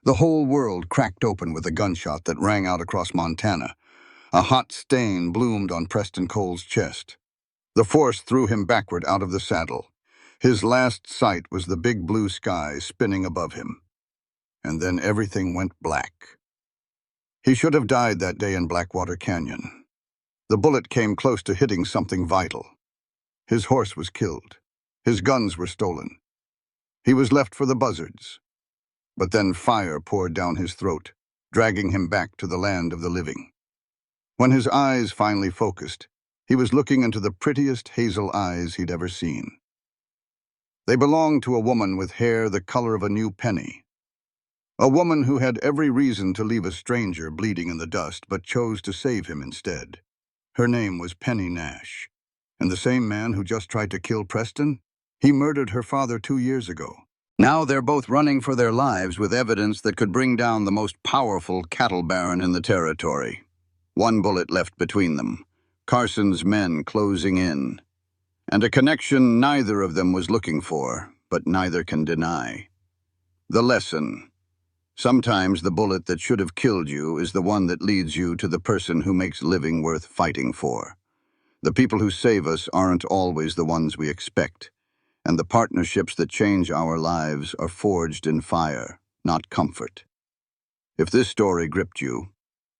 The whole world cracked open with a gunshot that rang out across Montana. A hot stain bloomed on Preston Cole's chest. The force threw him backward out of the saddle. His last sight was the big blue sky spinning above him. And then everything went black. He should have died that day in Blackwater Canyon. The bullet came close to hitting something vital. His horse was killed. His guns were stolen. He was left for the buzzards. But then fire poured down his throat, dragging him back to the land of the living. When his eyes finally focused, he was looking into the prettiest hazel eyes he'd ever seen. They belonged to a woman with hair the color of a new penny. A woman who had every reason to leave a stranger bleeding in the dust, but chose to save him instead. Her name was Penny Nash. And the same man who just tried to kill Preston? He murdered her father 2 years ago. Now they're both running for their lives with evidence that could bring down the most powerful cattle baron in the territory. One bullet left between them, Carson's men closing in, and a connection neither of them was looking for, but neither can deny. The lesson: sometimes the bullet that should have killed you is the one that leads you to the person who makes living worth fighting for. The people who save us aren't always the ones we expect, and the partnerships that change our lives are forged in fire, not comfort. If this story gripped you,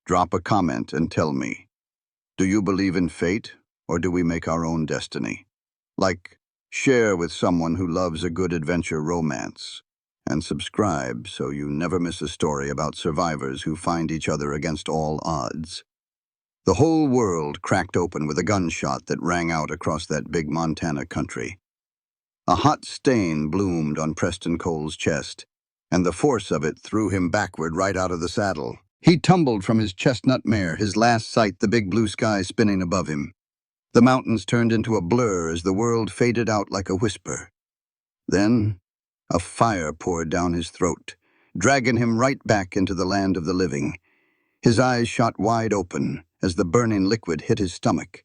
drop a comment and tell me. Do you believe in fate, or do we make our own destiny? Share with someone who loves a good adventure romance, and subscribe so you never miss a story about survivors who find each other against all odds. The whole world cracked open with a gunshot that rang out across that big Montana country. A hot stain bloomed on Preston Cole's chest, and the force of it threw him backward right out of the saddle. He tumbled from his chestnut mare, his last sight the big blue sky spinning above him. The mountains turned into a blur as the world faded out like a whisper. Then, a fire poured down his throat, dragging him right back into the land of the living. His eyes shot wide open as the burning liquid hit his stomach.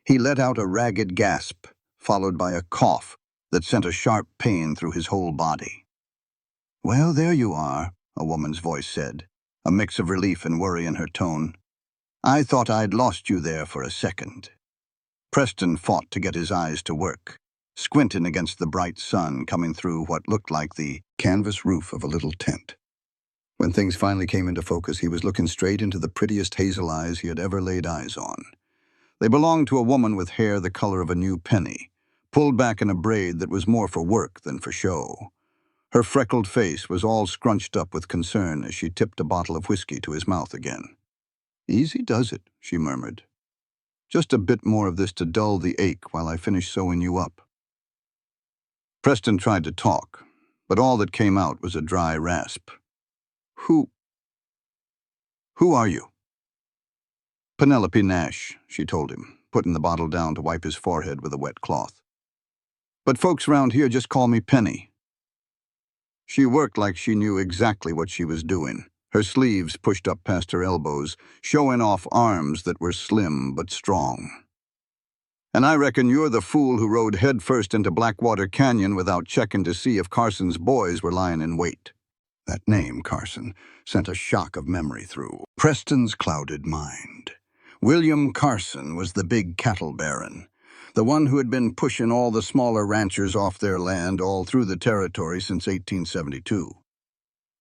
He let out a ragged gasp, followed by a cough that sent a sharp pain through his whole body. "Well, there you are," a woman's voice said, a mix of relief and worry in her tone. "I thought I'd lost you there for a second." Preston fought to get his eyes to work, squinting against the bright sun coming through what looked like the canvas roof of a little tent. When things finally came into focus, he was looking straight into the prettiest hazel eyes he had ever laid eyes on. They belonged to a woman with hair the color of a new penny, pulled back in a braid that was more for work than for show. Her freckled face was all scrunched up with concern as she tipped a bottle of whiskey to his mouth again. "Easy does it," she murmured. "Just a bit more of this to dull the ache while I finish sewing you up." Preston tried to talk, but all that came out was a dry rasp. Who are you?" "Penelope Nash," she told him, putting the bottle down to wipe his forehead with a wet cloth. "But folks around here just call me Penny." She worked like she knew exactly what she was doing, her sleeves pushed up past her elbows, showing off arms that were slim but strong. "And I reckon you're the fool who rode headfirst into Blackwater Canyon without checking to see if Carson's boys were lying in wait." That name, Carson, sent a shock of memory through Preston's clouded mind. William Carson was the big cattle baron, the one who had been pushing all the smaller ranchers off their land all through the territory since 1872.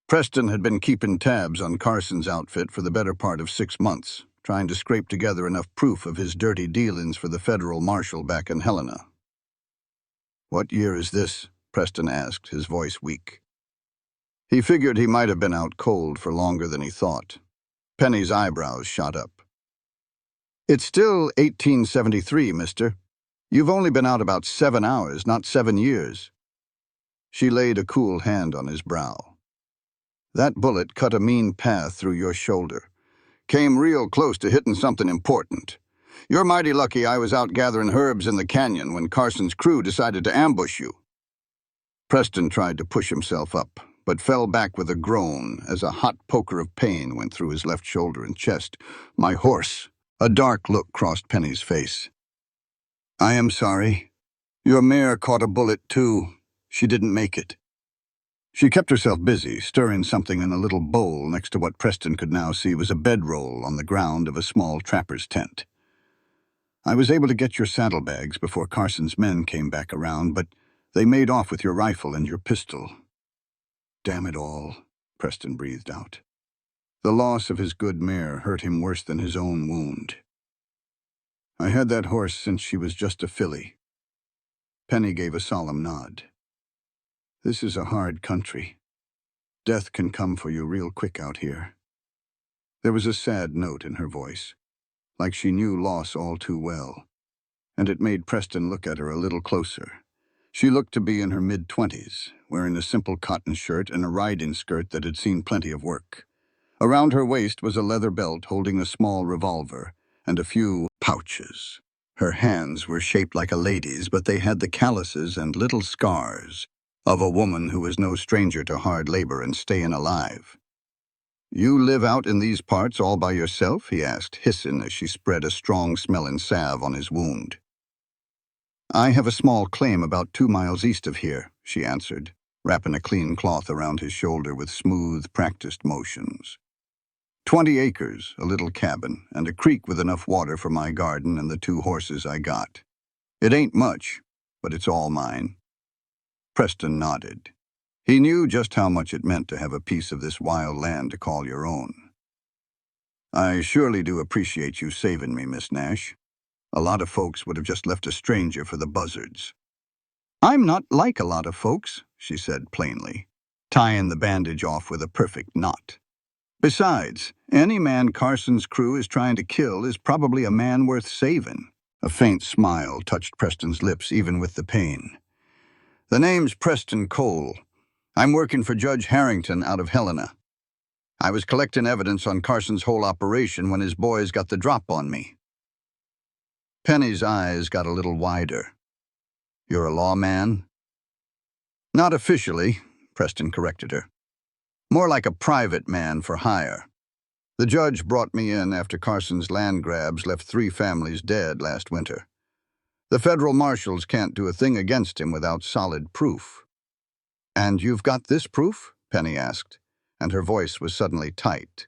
Preston had been keeping tabs on Carson's outfit for the better part of 6 months, trying to scrape together enough proof of his dirty dealings for the federal marshal back in Helena. "What year is this?" Preston asked, his voice weak. He figured he might have been out cold for longer than he thought. Penny's eyebrows shot up. "It's still 1873, mister. You've only been out about 7 hours, not 7 years." She laid a cool hand on his brow. "That bullet cut a mean path through your shoulder. Came real close to hitting something important. You're mighty lucky I was out gathering herbs in the canyon when Carson's crew decided to ambush you." Preston tried to push himself up, but fell back with a groan as a hot poker of pain went through his left shoulder and chest. "My horse." A dark look crossed Penny's face. "I am sorry. Your mare caught a bullet, too. She didn't make it." She kept herself busy, stirring something in a little bowl next to what Preston could now see was a bedroll on the ground of a small trapper's tent. "I was able to get your saddlebags before Carson's men came back around, but they made off with your rifle and your pistol." "Damn it all," Preston breathed out. The loss of his good mare hurt him worse than his own wound. "I had that horse since she was just a filly." Penny gave a solemn nod. "This is a hard country. Death can come for you real quick out here." There was a sad note in her voice, like she knew loss all too well, and it made Preston look at her a little closer. She looked to be in her mid-20s, wearing a simple cotton shirt and a riding skirt that had seen plenty of work. Around her waist was a leather belt holding a small revolver and a few pouches. Her hands were shaped like a lady's, but they had the calluses and little scars of a woman who was no stranger to hard labor and staying alive. "You live out in these parts all by yourself?" he asked, hissing as she spread a strong-smelling salve on his wound. "I have a small claim about 2 miles east of here," she answered, wrapping a clean cloth around his shoulder with smooth, practiced motions. 20 acres, a little cabin, and a creek with enough water for my garden and the 2 horses I got. It ain't much, but it's all mine." Preston nodded. He knew just how much it meant to have a piece of this wild land to call your own. "I surely do appreciate you saving me, Miss Nash. A lot of folks would have just left a stranger for the buzzards." "I'm not like a lot of folks," she said plainly, tying the bandage off with a perfect knot. "Besides, any man Carson's crew is trying to kill is probably a man worth saving." A faint smile touched Preston's lips even with the pain. "The name's Preston Cole. I'm working for Judge Harrington out of Helena. I was collecting evidence on Carson's whole operation when his boys got the drop on me." Penny's eyes got a little wider. "You're a lawman?" "Not officially," Preston corrected her. "More like a private man for hire. The judge brought me in after Carson's land grabs left 3 families dead last winter. The federal marshals can't do a thing against him without solid proof." "And you've got this proof?" Penny asked, and her voice was suddenly tight.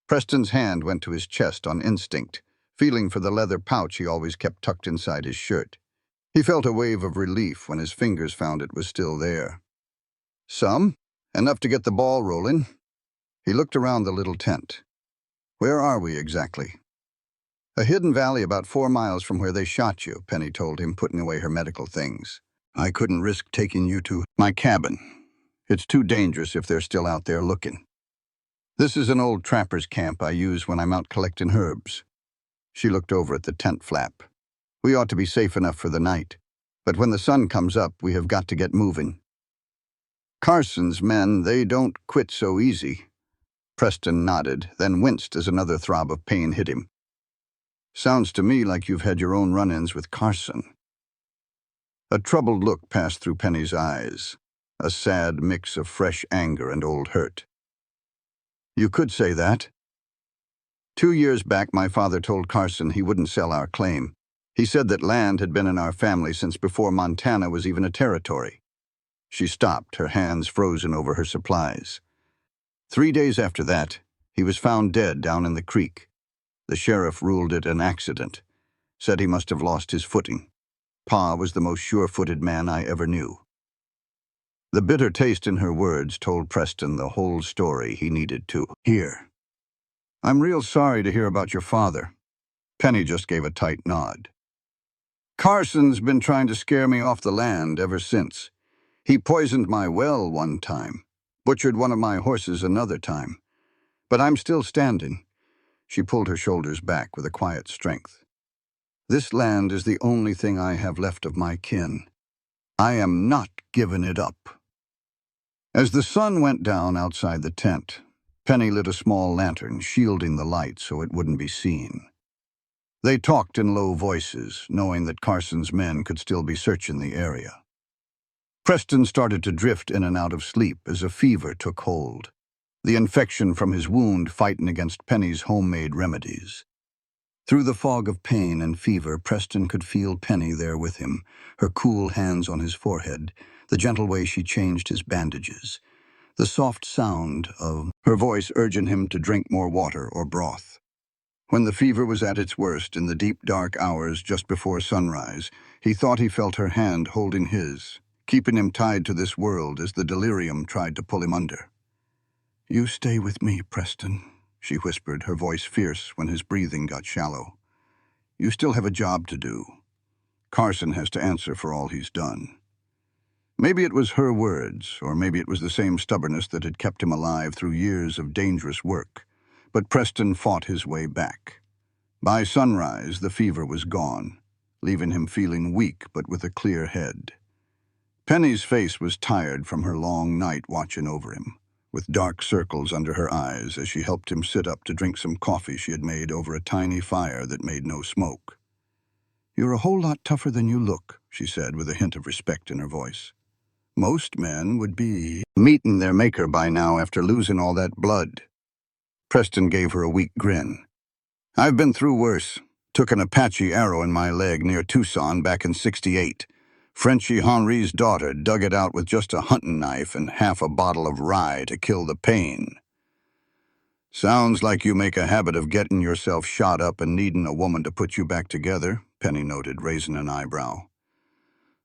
Preston's hand went to his chest on instinct, feeling for the leather pouch he always kept tucked inside his shirt. He felt a wave of relief when his fingers found it was still there. "Some. Enough to get the ball rolling." He looked around the little tent. "Where are we exactly?" "A hidden valley about 4 miles from where they shot you," Penny told him, putting away her medical things. "I couldn't risk taking you to my cabin. It's too dangerous if they're still out there looking. This is an old trapper's camp I use when I'm out collecting herbs." She looked over at the tent flap. "We ought to be safe enough for the night, but when the sun comes up, we have got to get moving." "Carson's men, they don't quit so easy." Preston nodded, then winced as another throb of pain hit him. "Sounds to me like you've had your own run-ins with Carson." A troubled look passed through Penny's eyes, a sad mix of fresh anger and old hurt. "You could say that." 2 years back, my father told Carson he wouldn't sell our claim. He said that land had been in our family since before Montana was even a territory." She stopped, her hands frozen over her supplies. 3 days after that, he was found dead down in the creek. The sheriff ruled it an accident, said he must have lost his footing. Pa was the most sure-footed man I ever knew." The bitter taste in her words told Preston the whole story he needed to hear. "I'm real sorry to hear about your father." Penny just gave a tight nod. "Carson's been trying to scare me off the land ever since. He poisoned my well one time, butchered one of my horses another time. But I'm still standing." She pulled her shoulders back with a quiet strength. "This land is the only thing I have left of my kin. I am not giving it up." As the sun went down outside the tent, Penny lit a small lantern, shielding the light so it wouldn't be seen. They talked in low voices, knowing that Carson's men could still be searching the area. Preston started to drift in and out of sleep as a fever took hold, the infection from his wound fighting against Penny's homemade remedies. Through the fog of pain and fever, Preston could feel Penny there with him, her cool hands on his forehead, the gentle way she changed his bandages. the soft sound of her voice urging him to drink more water or broth. When the fever was at its worst in the deep, dark hours just before sunrise, he thought he felt her hand holding his, keeping him tied to this world as the delirium tried to pull him under. "You stay with me, Preston," she whispered, her voice fierce when his breathing got shallow. "You still have a job to do. Carson has to answer for all he's done." Maybe it was her words, or maybe it was the same stubbornness that had kept him alive through years of dangerous work, but Preston fought his way back. By sunrise, the fever was gone, leaving him feeling weak but with a clear head. Penny's face was tired from her long night watching over him, with dark circles under her eyes as she helped him sit up to drink some coffee she had made over a tiny fire that made no smoke. "You're a whole lot tougher than you look," she said with a hint of respect in her voice. "Most men would be meeting their maker by now after losing all that blood." Preston gave her a weak grin. "I've been through worse. Took an Apache arrow in my leg near Tucson back in '68. Frenchie Henri's daughter dug it out with just a hunting knife and half a bottle of rye to kill the pain." "Sounds like you make a habit of getting yourself shot up and needing a woman to put you back together," Penny noted, raising an eyebrow.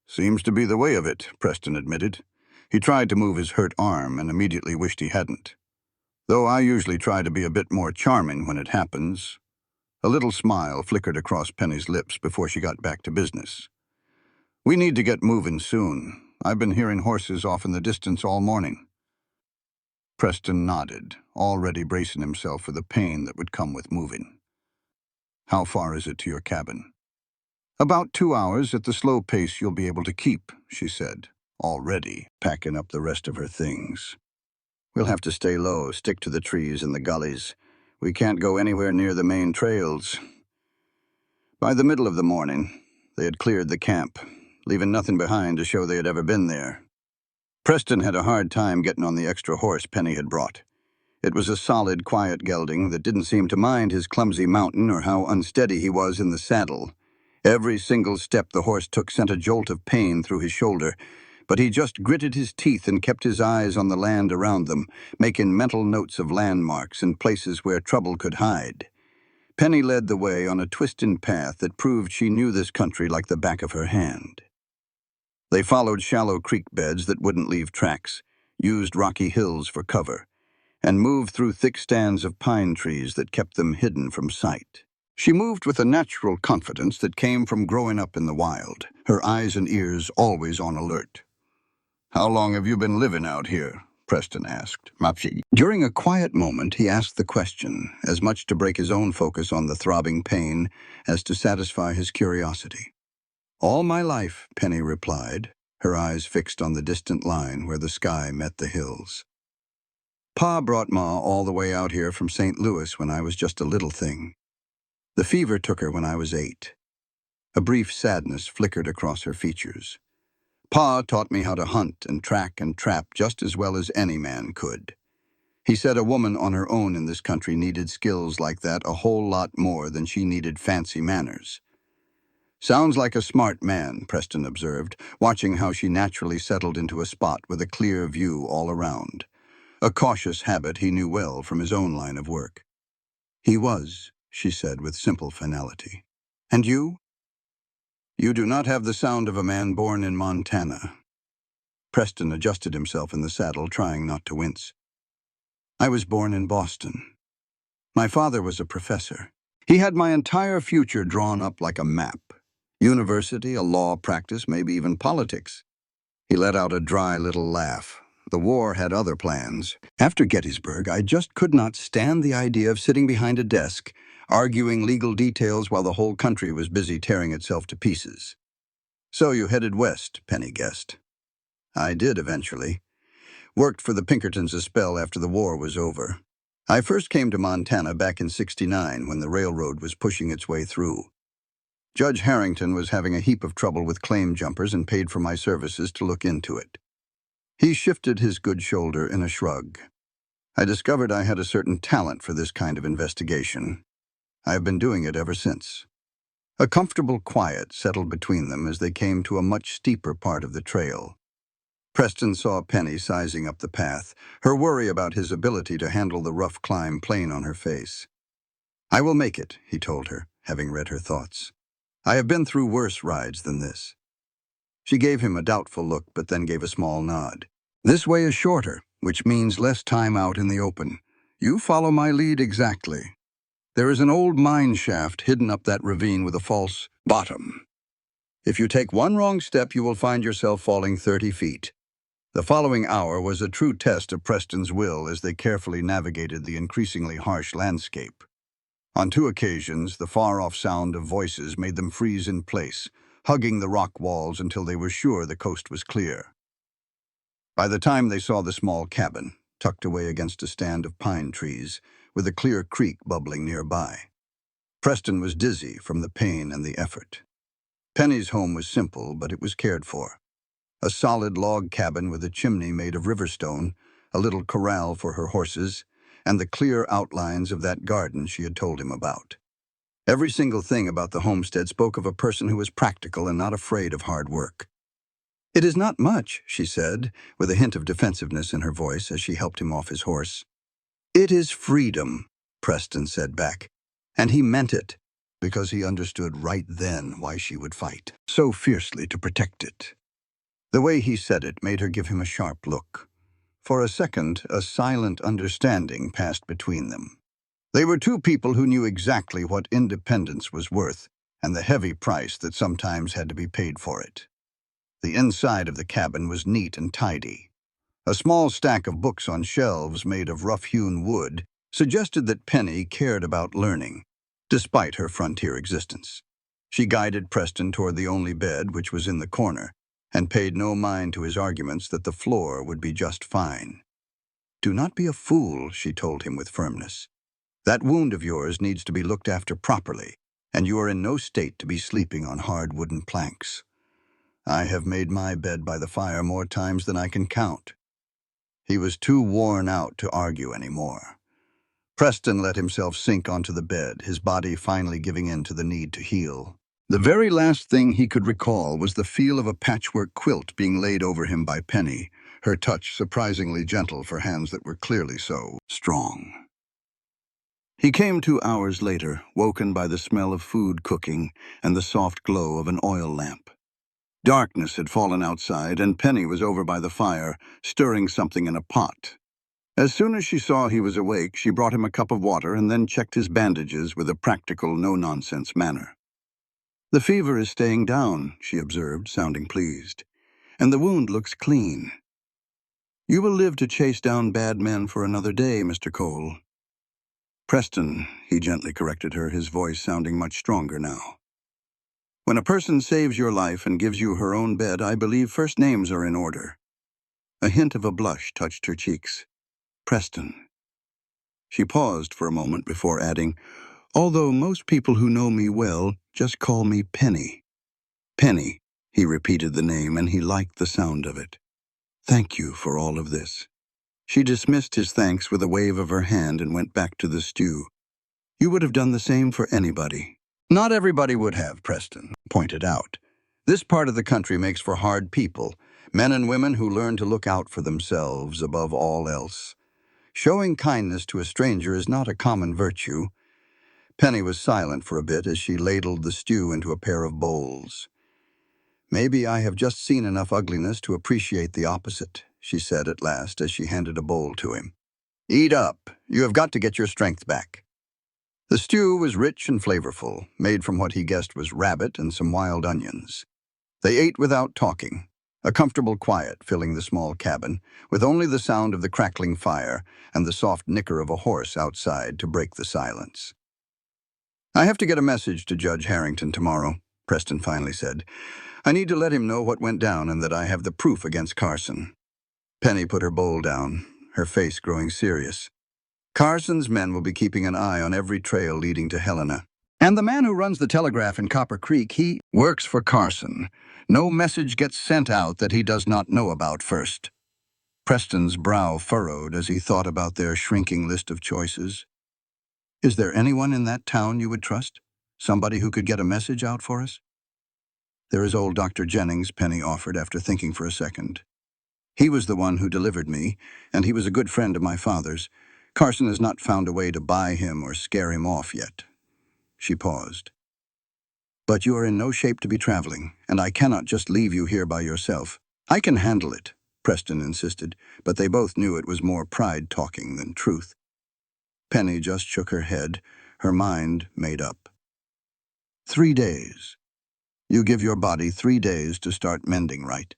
"Seems to be the way of it," Preston admitted. He tried to move his hurt arm and immediately wished he hadn't. "Though I usually try to be a bit more charming when it happens." A little smile flickered across Penny's lips before she got back to business. "We need to get moving soon. I've been hearing horses off in the distance all morning." Preston nodded, already bracing himself for the pain that would come with moving. "How far is it to your cabin?" "About 2 hours at the slow pace you'll be able to keep," she said, already packing up the rest of her things. "We'll have to stay low, stick to the trees and the gullies. We can't go anywhere near the main trails." By the middle of the morning, they had cleared the camp, leaving nothing behind to show they had ever been there. Preston had a hard time getting on the extra horse Penny had brought. It was a solid, quiet gelding that didn't seem to mind his clumsy mountain or how unsteady he was in the saddle. Every single step the horse took sent a jolt of pain through his shoulder, but he just gritted his teeth and kept his eyes on the land around them, making mental notes of landmarks and places where trouble could hide. Penny led the way on a twisting path that proved she knew this country like the back of her hand. They followed shallow creek beds that wouldn't leave tracks, used rocky hills for cover, and moved through thick stands of pine trees that kept them hidden from sight. She moved with a natural confidence that came from growing up in the wild, her eyes and ears always on alert. "How long have you been living out here?" Preston asked. During a quiet moment, he asked the question, as much to break his own focus on the throbbing pain as to satisfy his curiosity. "All my life," Penny replied, her eyes fixed on the distant line where the sky met the hills. "Pa brought Ma all the way out here from St. Louis when I was just a little thing. The fever took her when I was 8. A brief sadness flickered across her features. "Pa taught me how to hunt and track and trap just as well as any man could. He said a woman on her own in this country needed skills like that a whole lot more than she needed fancy manners." "Sounds like a smart man," Preston observed, watching how she naturally settled into a spot with a clear view all around. A cautious habit he knew well from his own line of work. "He was," she said with simple finality. "And you?" "You do not have the sound of a man born in Montana." Preston adjusted himself in the saddle, trying not to wince. "I was born in Boston. My father was a professor. He had my entire future drawn up like a map. University, a law practice, maybe even politics." He let out a dry little laugh. "The war had other plans. After Gettysburg, I just could not stand the idea of sitting behind a desk, arguing legal details while the whole country was busy tearing itself to pieces." "So you headed west," Penny guessed. "I did eventually. Worked for the Pinkertons a spell after the war was over. I first came to Montana back in '69 when the railroad was pushing its way through. Judge Harrington was having a heap of trouble with claim jumpers and paid for my services to look into it." He shifted his good shoulder in a shrug. "I discovered I had a certain talent for this kind of investigation. I have been doing it ever since." A comfortable quiet settled between them as they came to a much steeper part of the trail. Preston saw Penny sizing up the path, her worry about his ability to handle the rough climb plain on her face. "I will make it," he told her, having read her thoughts. "I have been through worse rides than this." She gave him a doubtful look, but then gave a small nod. "This way is shorter, which means less time out in the open. You follow my lead exactly. There is an old mine shaft hidden up that ravine with a false bottom. If you take one wrong step, you will find yourself falling 30 feet. The following hour was a true test of Preston's will as they carefully navigated the increasingly harsh landscape. On 2 occasions, the far-off sound of voices made them freeze in place, hugging the rock walls until they were sure the coast was clear. By the time they saw the small cabin, tucked away against a stand of pine trees, with a clear creek bubbling nearby, Preston was dizzy from the pain and the effort. Penny's home was simple, but it was cared for. A solid log cabin with a chimney made of riverstone, a little corral for her horses, and the clear outlines of that garden she had told him about. Every single thing about the homestead spoke of a person who was practical and not afraid of hard work. "It is not much," she said, with a hint of defensiveness in her voice as she helped him off his horse. "It is freedom," Preston said back, and he meant it, because he understood right then why she would fight so fiercely to protect it. The way he said it made her give him a sharp look. For a second, a silent understanding passed between them. They were 2 people who knew exactly what independence was worth and the heavy price that sometimes had to be paid for it. The inside of the cabin was neat and tidy. A small stack of books on shelves made of rough-hewn wood suggested that Penny cared about learning, despite her frontier existence. She guided Preston toward the only bed, which was in the corner, and paid no mind to his arguments that the floor would be just fine. "Do not be a fool," she told him with firmness. "That wound of yours needs to be looked after properly, and you are in no state to be sleeping on hard wooden planks. I have made my bed by the fire more times than I can count." He was too worn out to argue anymore. Preston let himself sink onto the bed, his body finally giving in to the need to heal. The very last thing he could recall was the feel of a patchwork quilt being laid over him by Penny, her touch surprisingly gentle for hands that were clearly so strong. He came 2 hours later, woken by the smell of food cooking and the soft glow of an oil lamp. Darkness had fallen outside, and Penny was over by the fire, stirring something in a pot. As soon as she saw he was awake, she brought him a cup of water and then checked his bandages with a practical, no-nonsense manner. "The fever is staying down," she observed, sounding pleased, "and the wound looks clean. You will live to chase down bad men for another day, Mr. Cole." "Preston," he gently corrected her, his voice sounding much stronger now. "When a person saves your life and gives you her own bed, I believe first names are in order." A hint of a blush touched her cheeks. "Preston." She paused for a moment before adding, "Although most people who know me well just call me Penny." "Penny," he repeated the name, and he liked the sound of it. "Thank you for all of this." She dismissed his thanks with a wave of her hand and went back to the stew. "You would have done the same for anybody." "Not everybody would have," Preston pointed out. "This part of the country makes for hard people, men and women who learn to look out for themselves above all else. Showing kindness to a stranger is not a common virtue." Penny was silent for a bit as she ladled the stew into a pair of bowls. "Maybe I have just seen enough ugliness to appreciate the opposite," she said at last as she handed a bowl to him. "Eat up. You have got to get your strength back." The stew was rich and flavorful, made from what he guessed was rabbit and some wild onions. They ate without talking, a comfortable quiet filling the small cabin, with only the sound of the crackling fire and the soft nicker of a horse outside to break the silence. "I have to get a message to Judge Harrington tomorrow," Preston finally said. "I need to let him know what went down and that I have the proof against Carson." Penny put her bowl down, her face growing serious. "Carson's men will be keeping an eye on every trail leading to Helena. And the man who runs the telegraph in Copper Creek, he works for Carson. No message gets sent out that he does not know about first." Preston's brow furrowed as he thought about their shrinking list of choices. "Is there anyone in that town you would trust? Somebody who could get a message out for us?" "There is old Dr. Jennings," Penny offered after thinking for a second. He was the one who delivered me, and he was a good friend of my father's. Carson has not found a way to buy him or scare him off yet." She paused. "But you are in no shape to be traveling, and I cannot just leave you here by yourself." "I can handle it," Preston insisted, but they both knew it was more pride talking than truth. Penny just shook her head, her mind made up. 3 days. You give your body 3 days to start mending right,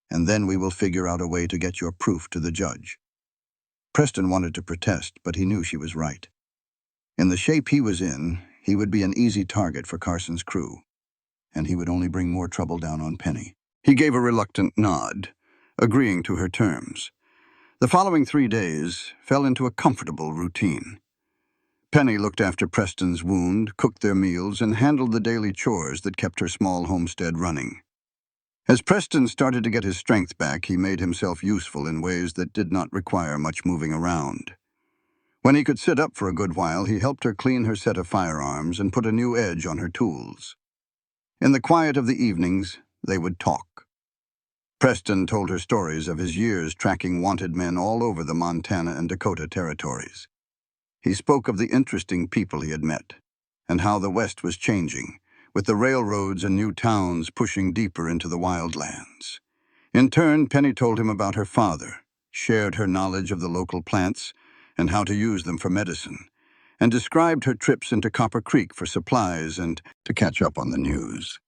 and then we will figure out a way to get your proof to the judge." Preston wanted to protest, but he knew she was right. In the shape he was in, he would be an easy target for Carson's crew, and he would only bring more trouble down on Penny. He gave a reluctant nod, agreeing to her terms. The following 3 days fell into a comfortable routine. Penny looked after Preston's wound, cooked their meals, and handled the daily chores that kept her small homestead running. As Preston started to get his strength back, he made himself useful in ways that did not require much moving around. When he could sit up for a good while, he helped her clean her set of firearms and put a new edge on her tools. In the quiet of the evenings, they would talk. Preston told her stories of his years tracking wanted men all over the Montana and Dakota territories. He spoke of the interesting people he had met, and how the West was changing, with the railroads and new towns pushing deeper into the wildlands. In turn, Penny told him about her father, shared her knowledge of the local plants and how to use them for medicine, and described her trips into Copper Creek for supplies and to catch up on the news.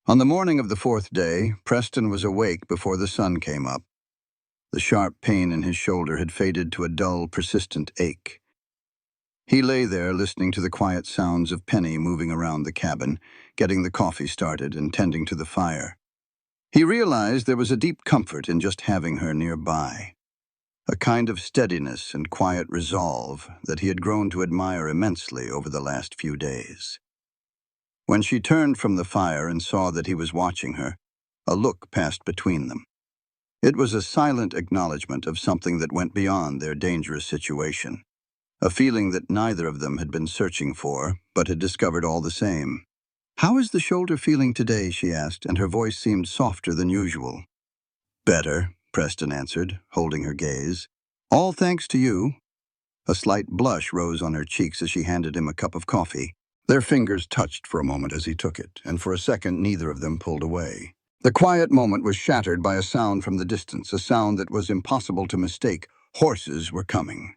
On the morning of the 4th day, Preston was awake before the sun came up. The sharp pain in his shoulder had faded to a dull, persistent ache. He lay there listening to the quiet sounds of Penny moving around the cabin, getting the coffee started and tending to the fire. He realized there was a deep comfort in just having her nearby, a kind of steadiness and quiet resolve that he had grown to admire immensely over the last few days. When she turned from the fire and saw that he was watching her, a look passed between them. It was a silent acknowledgement of something that went beyond their dangerous situation, a feeling that neither of them had been searching for, but had discovered all the same. "How is the shoulder feeling today?" she asked, and her voice seemed softer than usual. "Better," Preston answered, holding her gaze. "All thanks to you." A slight blush rose on her cheeks as she handed him a cup of coffee. Their fingers touched for a moment as he took it, and for a second neither of them pulled away. The quiet moment was shattered by a sound from the distance, a sound that was impossible to mistake. Horses were coming.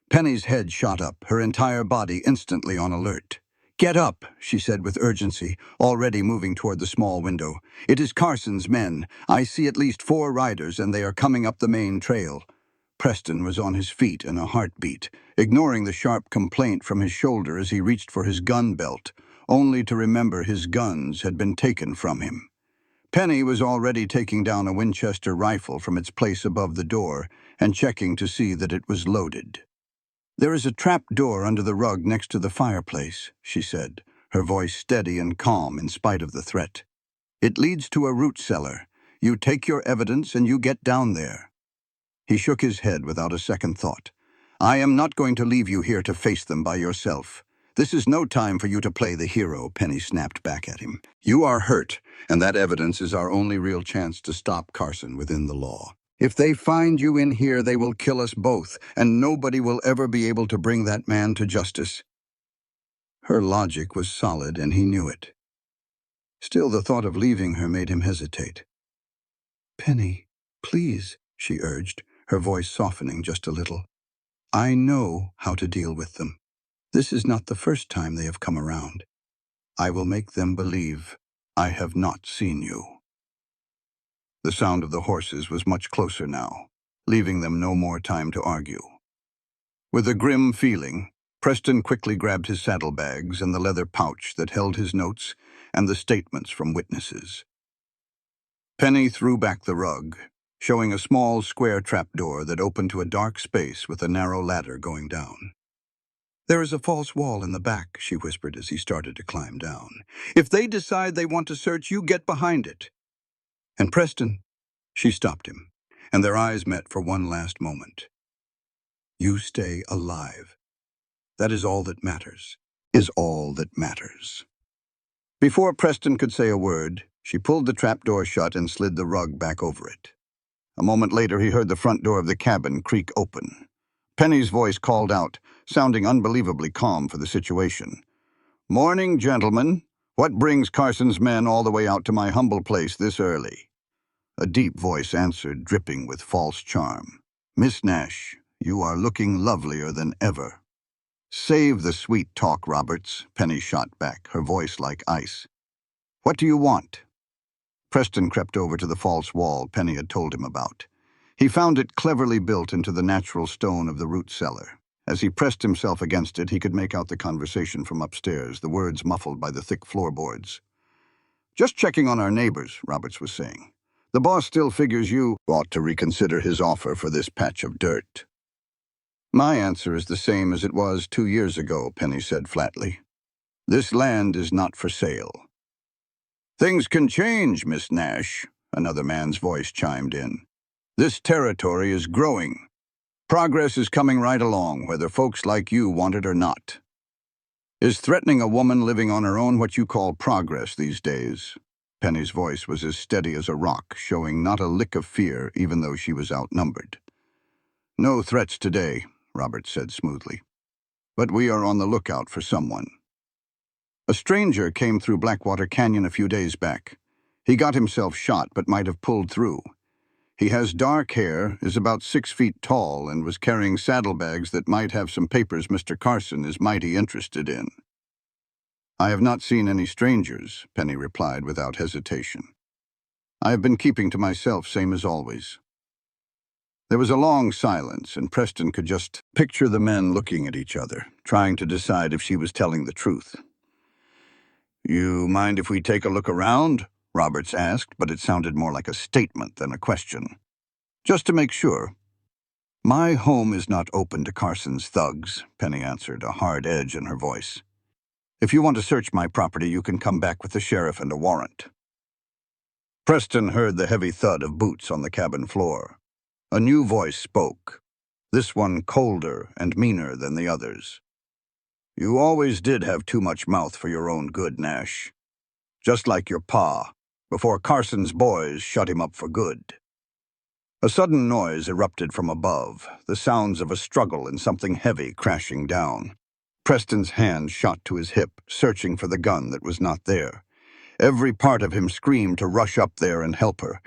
Penny's head shot up, her entire body instantly on alert. "Get up," she said with urgency, already moving toward the small window. "It is Carson's men. I see at least 4 riders, and they are coming up the main trail." Preston was on his feet in a heartbeat, ignoring the sharp complaint from his shoulder as he reached for his gun belt, only to remember his guns had been taken from him. Penny was already taking down a Winchester rifle from its place above the door and checking to see that it was loaded. "There is a trap door under the rug next to the fireplace," she said, her voice steady and calm in spite of the threat. "It leads to a root cellar. You take your evidence and you get down there." He shook his head without a second thought. "I am not going to leave you here to face them by yourself. This is no time for you to play the hero," Penny snapped back at him. "You are hurt, and that evidence is our only real chance to stop Carson within the law. If they find you in here, they will kill us both, and nobody will ever be able to bring that man to justice." Her logic was solid, and he knew it. Still, the thought of leaving her made him hesitate. "Penny, please," she urged, her voice softening just a little. "I know how to deal with them. This is not the first time they have come around. I will make them believe I have not seen you." The sound of the horses was much closer now, leaving them no more time to argue. With a grim feeling, Preston quickly grabbed his saddlebags and the leather pouch that held his notes and the statements from witnesses. Penny threw back the rug, showing a small square trapdoor that opened to a dark space with a narrow ladder going down. "There is a false wall in the back," she whispered as he started to climb down. "If they decide they want to search, you get behind it." "And Preston," she stopped him, and their eyes met for one last moment. "You stay alive. That is all that matters, is all that matters." Before Preston could say a word, she pulled the trapdoor shut and slid the rug back over it. A moment later, he heard the front door of the cabin creak open. Penny's voice called out, sounding unbelievably calm for the situation. "Morning, gentlemen. What brings Carson's men all the way out to my humble place this early?" A deep voice answered, dripping with false charm. "Miss Nash, you are looking lovelier than ever." "Save the sweet talk, Roberts," Penny shot back, her voice like ice. "What do you want?" Preston crept over to the false wall Penny had told him about. He found it cleverly built into the natural stone of the root cellar. As he pressed himself against it, he could make out the conversation from upstairs, the words muffled by the thick floorboards. "Just checking on our neighbors," Roberts was saying. "The boss still figures you ought to reconsider his offer for this patch of dirt." "My answer is the same as it was 2 years ago," Penny said flatly. "This land is not for sale." "Things can change, Miss Nash," another man's voice chimed in. "This territory is growing. Progress is coming right along, whether folks like you want it or not." "Is threatening a woman living on her own what you call progress these days?" Penny's voice was as steady as a rock, showing not a lick of fear, even though she was outnumbered. "No threats today," Robert said smoothly. "But we are on the lookout for someone. A stranger came through Blackwater Canyon a few days back. He got himself shot, but might have pulled through. He has dark hair, is about 6 feet tall, and was carrying saddlebags that might have some papers Mr. Carson is mighty interested in." "I have not seen any strangers," Penny replied without hesitation. "I have been keeping to myself, same as always." There was a long silence, and Preston could just picture the men looking at each other, trying to decide if she was telling the truth. "You mind if we take a look around?" Roberts asked, but it sounded more like a statement than a question. "Just to make sure." "My home is not open to Carson's thugs," Penny answered, a hard edge in her voice. "If you want to search my property, you can come back with the sheriff and a warrant." Preston heard the heavy thud of boots on the cabin floor. A new voice spoke, this one colder and meaner than the others. "You always did have too much mouth for your own good, Nash. Just like your pa, before Carson's boys shut him up for good." A sudden noise erupted from above, the sounds of a struggle and something heavy crashing down. Preston's hand shot to his hip, searching for the gun that was not there. Every part of him screamed to rush up there and help her.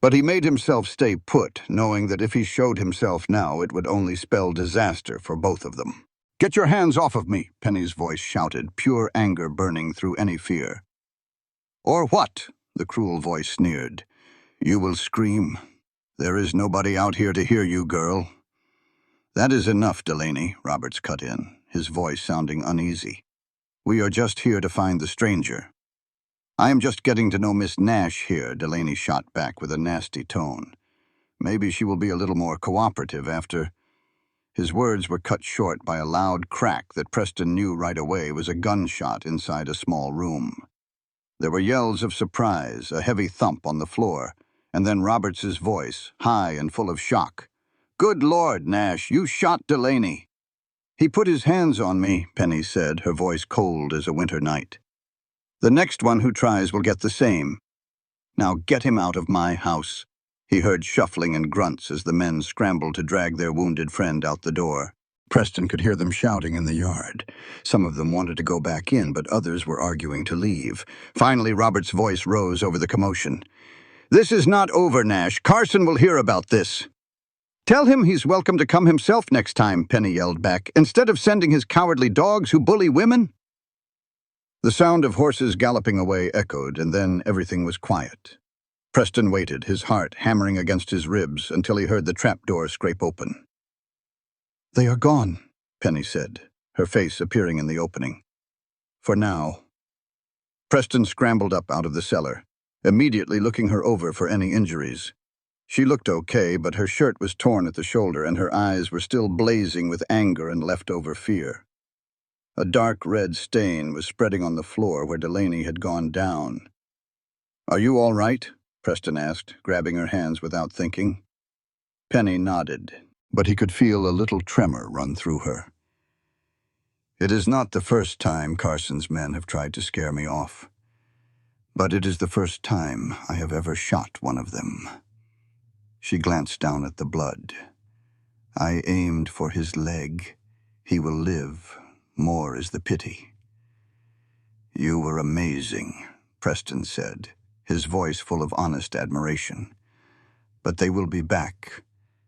But he made himself stay put, knowing that if he showed himself now, it would only spell disaster for both of them. "Get your hands off of me," Penny's voice shouted, pure anger burning through any fear. "Or what?" the cruel voice sneered. "You will scream. There is nobody out here to hear you, girl." "That is enough, Delaney," Roberts cut in, his voice sounding uneasy. "We are just here to find the stranger." "I am just getting to know Miss Nash here," Delaney shot back with a nasty tone. "Maybe she will be a little more cooperative after—" His words were cut short by a loud crack that Preston knew right away was a gunshot inside a small room. There were yells of surprise, a heavy thump on the floor, and then Roberts's voice, high and full of shock. "Good Lord, Nash, you shot Delaney." "He put his hands on me," Penny said, her voice cold as a winter night. "The next one who tries will get the same. Now get him out of my house." He heard shuffling and grunts as the men scrambled to drag their wounded friend out the door. Preston could hear them shouting in the yard. Some of them wanted to go back in, but others were arguing to leave. Finally, Robert's voice rose over the commotion. "This is not over, Nash. Carson will hear about this." "Tell him he's welcome to come himself next time," Penny yelled back, "instead of sending his cowardly dogs who bully women." The sound of horses galloping away echoed, and then everything was quiet. Preston waited, his heart hammering against his ribs, until he heard the trapdoor scrape open. "They are gone," Penny said, her face appearing in the opening. "For now." Preston scrambled up out of the cellar, immediately looking her over for any injuries. She looked okay, but her shirt was torn at the shoulder and her eyes were still blazing with anger and leftover fear. A dark red stain was spreading on the floor where Delaney had gone down. "Are you all right?" Preston asked, grabbing her hands without thinking. Penny nodded, but he could feel a little tremor run through her. "It is not the first time Carson's men have tried to scare me off, but it is the first time I have ever shot one of them." She glanced down at the blood. I aimed for his leg. He will live. More is the pity. You were amazing, Preston said, his voice full of honest admiration. But they will be back,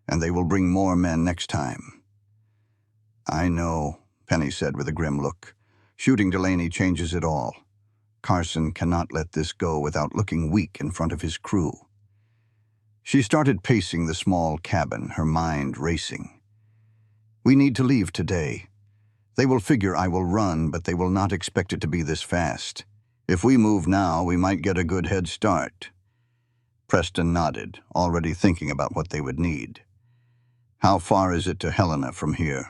and they will bring more men next time. I know, Penny said with a grim look. Shooting Delaney changes it all. Carson cannot let this go without looking weak in front of his crew. She started pacing the small cabin, her mind racing. We need to leave today. They will figure I will run, but they will not expect it to be this fast. If we move now, we might get a good head start. Preston nodded, already thinking about what they would need. How far is it to Helena from here?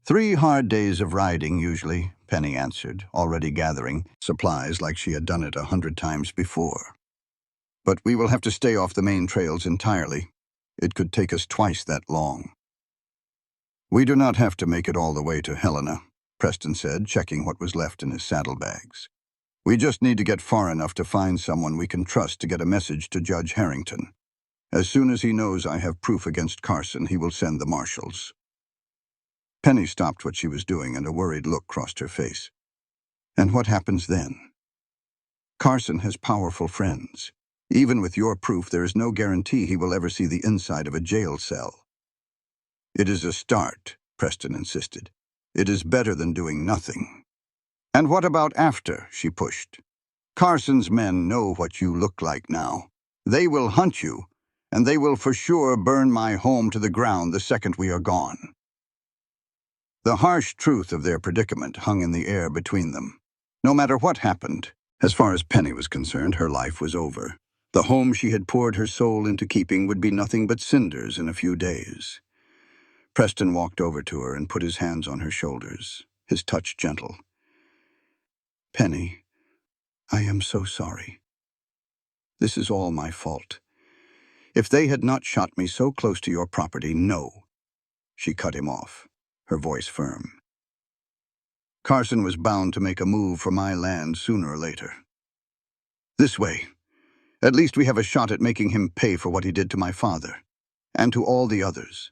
3 hard days of riding, usually, Penny answered, already gathering supplies like she had done it 100 times before. But we will have to stay off the main trails entirely. It could take us twice that long. We do not have to make it all the way to Helena, Preston said, checking what was left in his saddlebags. We just need to get far enough to find someone we can trust to get a message to Judge Harrington. As soon as he knows I have proof against Carson, he will send the marshals. Penny stopped what she was doing, and a worried look crossed her face. And what happens then? Carson has powerful friends. Even with your proof, there is no guarantee he will ever see the inside of a jail cell. It is a start, Preston insisted. It is better than doing nothing. And what about after? She pushed. Carson's men know what you look like now. They will hunt you, and they will for sure burn my home to the ground the second we are gone. The harsh truth of their predicament hung in the air between them. No matter what happened, as far as Penny was concerned, her life was over. The home she had poured her soul into keeping would be nothing but cinders in a few days. Preston walked over to her and put his hands on her shoulders, his touch gentle. Penny, I am so sorry. This is all my fault. If they had not shot me so close to your property, no. She cut him off, her voice firm. Carson was bound to make a move for my land sooner or later. This way. At least we have a shot at making him pay for what he did to my father, and to all the others.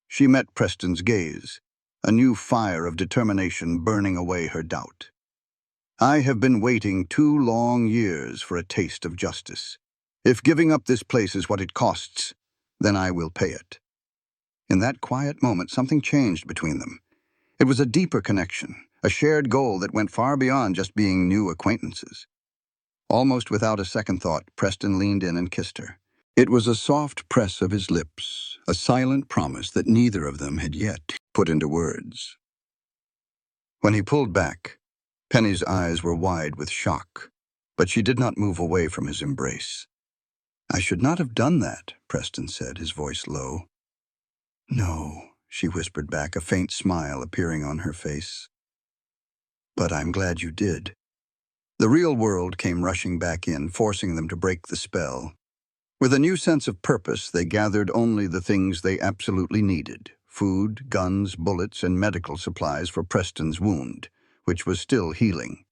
She met Preston's gaze, a new fire of determination burning away her doubt. I have been waiting 2 long years for a taste of justice. If giving up this place is what it costs, then I will pay it. In that quiet moment, something changed between them. It was a deeper connection, a shared goal that went far beyond just being new acquaintances. Almost without a second thought, Preston leaned in and kissed her. It was a soft press of his lips, a silent promise that neither of them had yet put into words. When he pulled back, Penny's eyes were wide with shock, but she did not move away from his embrace. I should not have done that, Preston said, his voice low. No, she whispered back, a faint smile appearing on her face. But I'm glad you did. The real world came rushing back in, forcing them to break the spell. With a new sense of purpose, they gathered only the things they absolutely needed: food, guns, bullets, and medical supplies for Preston's wound, which was still healing.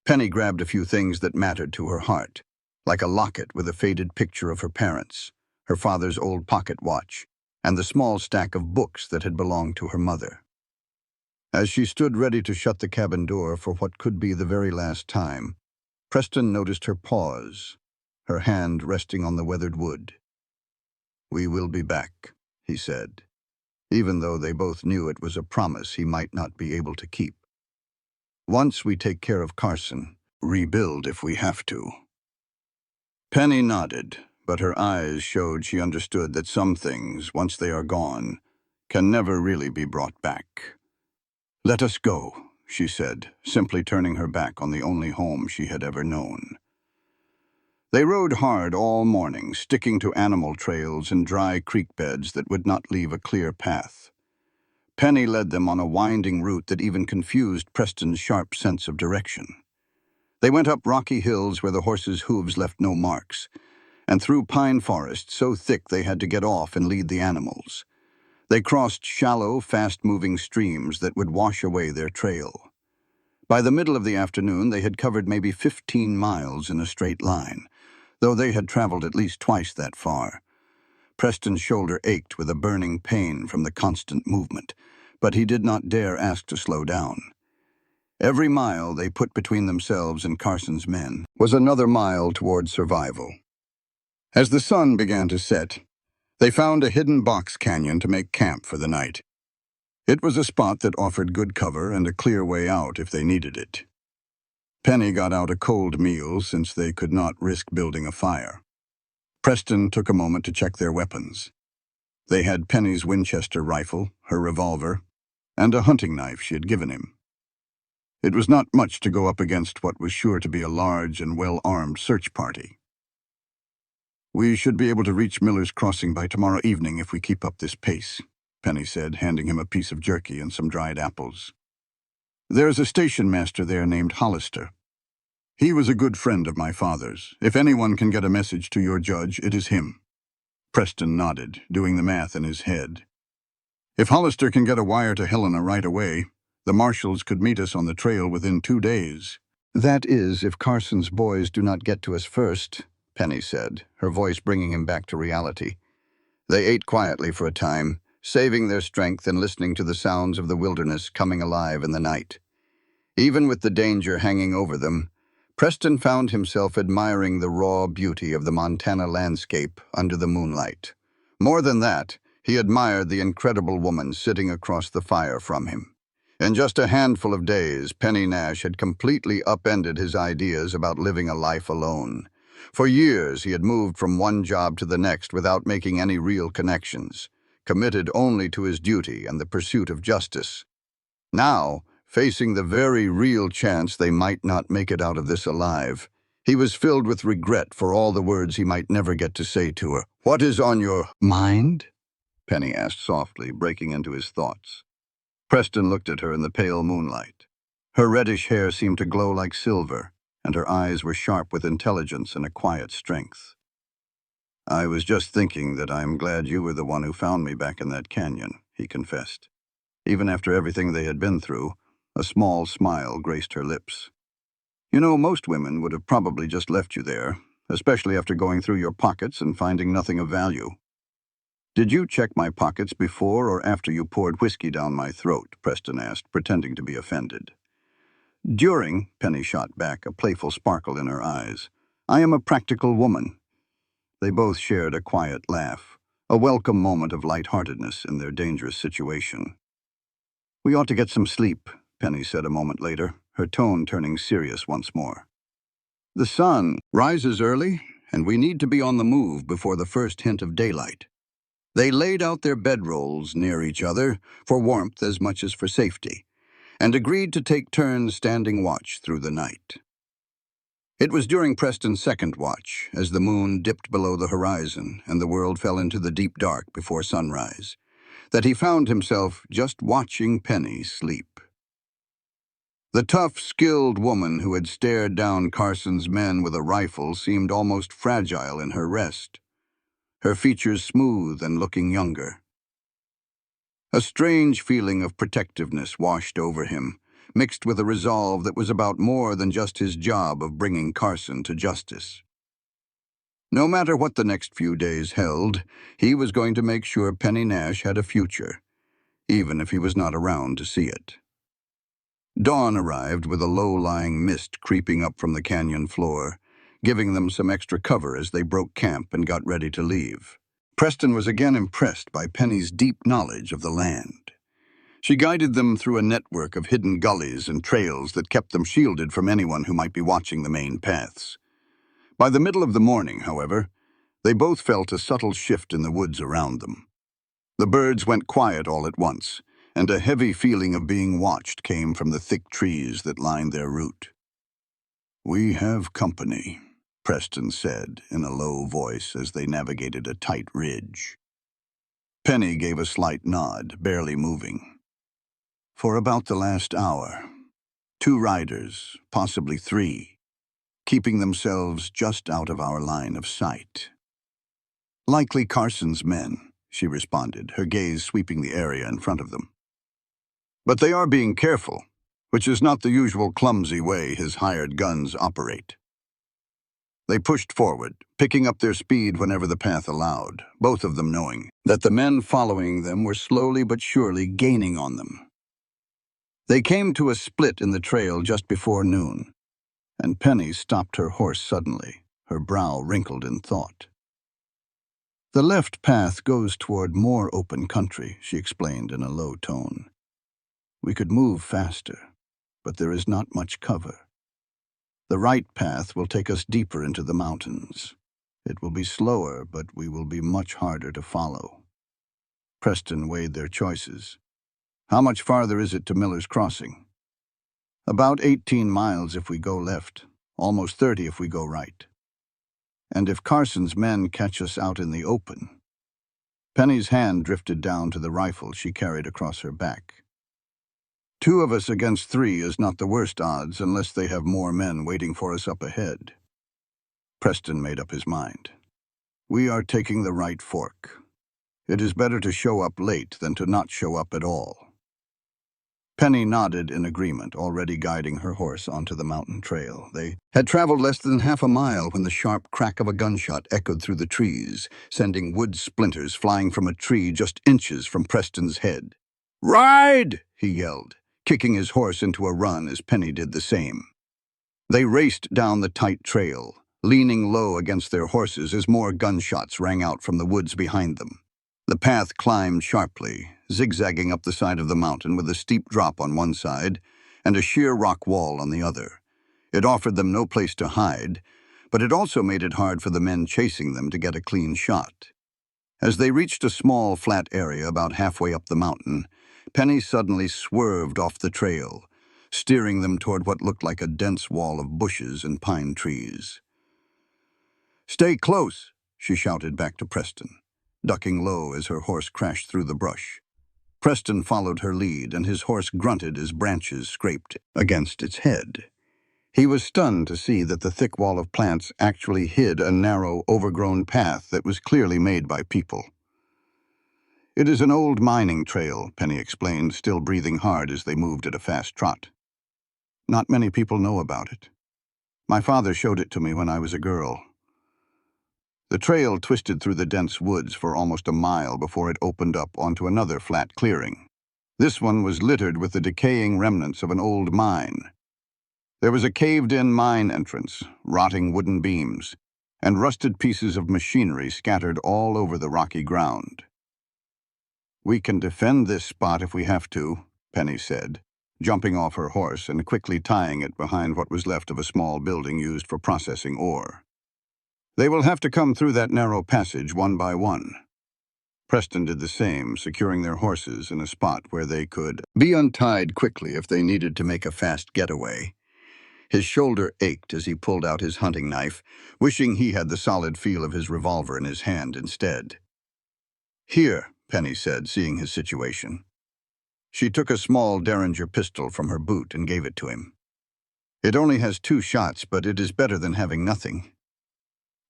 Penny grabbed a few things that mattered to her heart, like a locket with a faded picture of her parents, her father's old pocket watch, and the small stack of books that had belonged to her mother. As she stood ready to shut the cabin door for what could be the very last time, Preston noticed her pause, her hand resting on the weathered wood. We will be back, he said, even though they both knew it was a promise he might not be able to keep. Once we take care of Carson, rebuild if we have to. Penny nodded, but her eyes showed she understood that some things, once they are gone, can never really be brought back. Let us go, she said, simply turning her back on the only home she had ever known. They rode hard all morning, sticking to animal trails and dry creek beds that would not leave a clear path. Penny led them on a winding route that even confused Preston's sharp sense of direction. They went up rocky hills where the horses' hooves left no marks, and through pine forests so thick they had to get off and lead the animals. They crossed shallow, fast-moving streams that would wash away their trail. By the middle of the afternoon, they had covered maybe 15 miles in a straight line, though they had traveled at least twice that far. Preston's shoulder ached with a burning pain from the constant movement, but he did not dare ask to slow down. Every mile they put between themselves and Carson's men was another mile toward survival. As the sun began to set, they found a hidden box canyon to make camp for the night. It was a spot that offered good cover and a clear way out if they needed it. Penny got out a cold meal since they could not risk building a fire. Preston took a moment to check their weapons. They had Penny's Winchester rifle, her revolver, and a hunting knife she had given him. It was not much to go up against what was sure to be a large and well-armed search party. "We should be able to reach Miller's Crossing by tomorrow evening if we keep up this pace," Penny said, handing him a piece of jerky and some dried apples. "There's a station master there named Hollister. He was a good friend of my father's. If anyone can get a message to your judge, it is him." Preston nodded, doing the math in his head. "If Hollister can get a wire to Helena right away, the marshals could meet us on the trail within 2 days." "That is, if Carson's boys do not get to us first," Penny said, her voice bringing him back to reality. They ate quietly for a time, saving their strength and listening to the sounds of the wilderness coming alive in the night. Even with the danger hanging over them, Preston found himself admiring the raw beauty of the Montana landscape under the moonlight. More than that, he admired the incredible woman sitting across the fire from him. In just a handful of days, Penny Nash had completely upended his ideas about living a life alone. For years, he had moved from one job to the next without making any real connections, committed only to his duty and the pursuit of justice. Now, facing the very real chance they might not make it out of this alive, he was filled with regret for all the words he might never get to say to her. "What is on your mind?" Penny asked softly, breaking into his thoughts. Preston looked at her in the pale moonlight. Her reddish hair seemed to glow like silver, and her eyes were sharp with intelligence and a quiet strength. "I was just thinking that I'm glad you were the one who found me back in that canyon," he confessed. Even after everything they had been through, a small smile graced her lips. "You know, most women would have probably just left you there, especially after going through your pockets and finding nothing of value." "Did you check my pockets before or after you poured whiskey down my throat?" Preston asked, pretending to be offended. "During," Penny shot back, a playful sparkle in her eyes. "I am a practical woman." They both shared a quiet laugh, a welcome moment of lightheartedness in their dangerous situation. "We ought to get some sleep," Penny said a moment later, her tone turning serious once more. "The sun rises early, and we need to be on the move before the first hint of daylight." They laid out their bedrolls near each other, for warmth as much as for safety, and agreed to take turns standing watch through the night. It was during Preston's second watch, as the moon dipped below the horizon and the world fell into the deep dark before sunrise, that he found himself just watching Penny sleep. The tough, skilled woman who had stared down Carson's men with a rifle seemed almost fragile in her rest, her features smooth and looking younger. A strange feeling of protectiveness washed over him, mixed with a resolve that was about more than just his job of bringing Carson to justice. No matter what the next few days held, he was going to make sure Penny Nash had a future, even if he was not around to see it. Dawn arrived with a low-lying mist creeping up from the canyon floor, giving them some extra cover as they broke camp and got ready to leave. Preston was again impressed by Penny's deep knowledge of the land. She guided them through a network of hidden gullies and trails that kept them shielded from anyone who might be watching the main paths. By the middle of the morning, however, they both felt a subtle shift in the woods around them. The birds went quiet all at once, and a heavy feeling of being watched came from the thick trees that lined their route. "We have company," Preston said in a low voice as they navigated a tight ridge. Penny gave a slight nod, barely moving. "For about the last hour, 2 riders, possibly 3, keeping themselves just out of our line of sight." "Likely Carson's men," she responded, her gaze sweeping the area in front of them. "But they are being careful, which is not the usual clumsy way his hired guns operate." They pushed forward, picking up their speed whenever the path allowed, both of them knowing that the men following them were slowly but surely gaining on them. They came to a split in the trail just before noon, and Penny stopped her horse suddenly, her brow wrinkled in thought. "The left path goes toward more open country," she explained in a low tone. "We could move faster, but there is not much cover. The right path will take us deeper into the mountains. It will be slower, but we will be much harder to follow." Preston weighed their choices. "How much farther is it to Miller's Crossing?" "About 18 miles if we go left, almost 30 if we go right. And if Carson's men catch us out in the open—" Penny's hand drifted down to the rifle she carried across her back. "2 of us against 3 is not the worst odds unless they have more men waiting for us up ahead." Preston made up his mind. "We are taking the right fork. It is better to show up late than to not show up at all." Penny nodded in agreement, already guiding her horse onto the mountain trail. They had traveled less than half a mile when the sharp crack of a gunshot echoed through the trees, sending wood splinters flying from a tree just inches from Preston's head. "Ride!" he yelled, kicking his horse into a run as Penny did the same. They raced down the tight trail, leaning low against their horses as more gunshots rang out from the woods behind them. The path climbed sharply, zigzagging up the side of the mountain with a steep drop on one side and a sheer rock wall on the other. It offered them no place to hide, but it also made it hard for the men chasing them to get a clean shot. As they reached a small, flat area about halfway up the mountain, Penny suddenly swerved off the trail, steering them toward what looked like a dense wall of bushes and pine trees. "Stay close," she shouted back to Preston, ducking low as her horse crashed through the brush. Preston followed her lead, and his horse grunted as branches scraped against its head. He was stunned to see that the thick wall of plants actually hid a narrow, overgrown path that was clearly made by people. "It is an old mining trail," Penny explained, still breathing hard as they moved at a fast trot. "Not many people know about it. My father showed it to me when I was a girl." The trail twisted through the dense woods for almost a mile before it opened up onto another flat clearing. This one was littered with the decaying remnants of an old mine. There was a caved-in mine entrance, rotting wooden beams, and rusted pieces of machinery scattered all over the rocky ground. "We can defend this spot if we have to," Penny said, jumping off her horse and quickly tying it behind what was left of a small building used for processing ore. "They will have to come through that narrow passage one by one." Preston did the same, securing their horses in a spot where they could be untied quickly if they needed to make a fast getaway. His shoulder ached as he pulled out his hunting knife, wishing he had the solid feel of his revolver in his hand instead. "Here," Penny said, seeing his situation. She took a small Derringer pistol from her boot and gave it to him. "It only has 2 shots, but it is better than having nothing."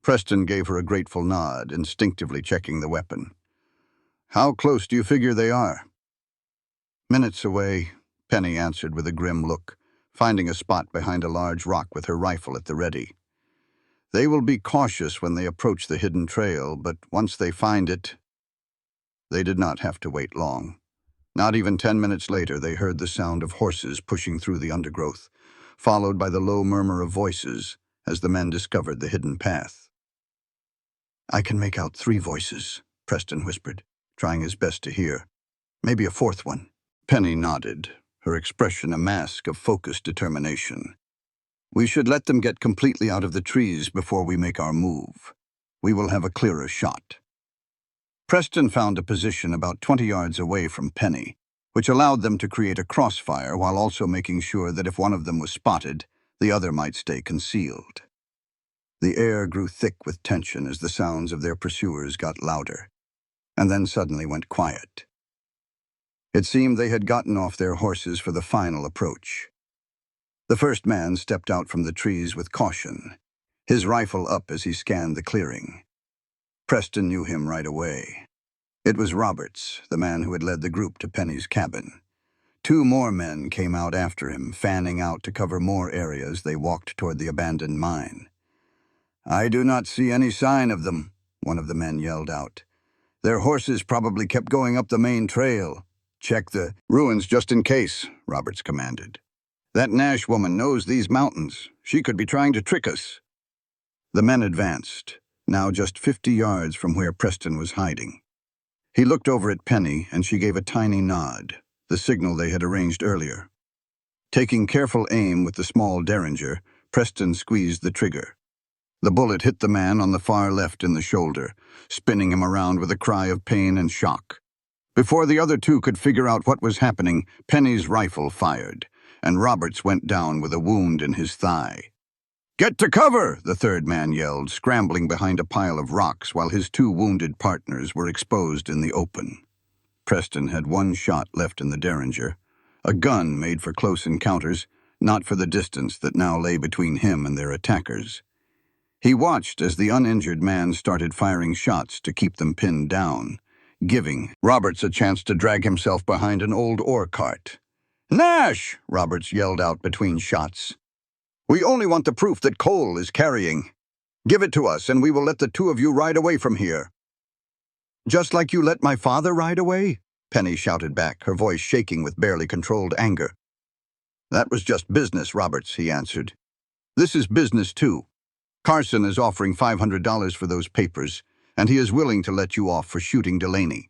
Preston gave her a grateful nod, instinctively checking the weapon. "How close do you figure they are?" "Minutes away," Penny answered with a grim look, finding a spot behind a large rock with her rifle at the ready. "They will be cautious when they approach the hidden trail, but once they find it—" They did not have to wait long. Not even 10 minutes later, they heard the sound of horses pushing through the undergrowth, followed by the low murmur of voices as the men discovered the hidden path. "I can make out 3 voices," Preston whispered, trying his best to hear. "Maybe a 4th one." Penny nodded, her expression a mask of focused determination. "We should let them get completely out of the trees before we make our move. We will have a clearer shot." Preston found a position about 20 yards away from Penny, which allowed them to create a crossfire while also making sure that if one of them was spotted, the other might stay concealed. The air grew thick with tension as the sounds of their pursuers got louder, and then suddenly went quiet. It seemed they had gotten off their horses for the final approach. The first man stepped out from the trees with caution, his rifle up as he scanned the clearing. Preston knew him right away. It was Roberts, the man who had led the group to Penny's cabin. 2 more men came out after him, fanning out to cover more areas they walked toward the abandoned mine. "I do not see any sign of them," one of the men yelled out. "Their horses probably kept going up the main trail. Check the ruins just in case," Roberts commanded. "That Nash woman knows these mountains. She could be trying to trick us." The men advanced, now just 50 yards from where Preston was hiding. He looked over at Penny, and she gave a tiny nod, the signal they had arranged earlier. Taking careful aim with the small derringer, Preston squeezed the trigger. The bullet hit the man on the far left in the shoulder, spinning him around with a cry of pain and shock. Before the other two could figure out what was happening, Penny's rifle fired, and Roberts went down with a wound in his thigh. "Get to cover!" the third man yelled, scrambling behind a pile of rocks while his two wounded partners were exposed in the open. Preston had one shot left in the derringer, a gun made for close encounters, not for the distance that now lay between him and their attackers. He watched as the uninjured man started firing shots to keep them pinned down, giving Roberts a chance to drag himself behind an old ore cart. "Nash!" Roberts yelled out between shots. "We only want the proof that Cole is carrying. Give it to us, and we will let the two of you ride away from here." "Just like you let my father ride away?" Penny shouted back, her voice shaking with barely controlled anger. "That was just business, Roberts," he answered. "This is business, too. Carson is offering $500 for those papers, and he is willing to let you off for shooting Delaney."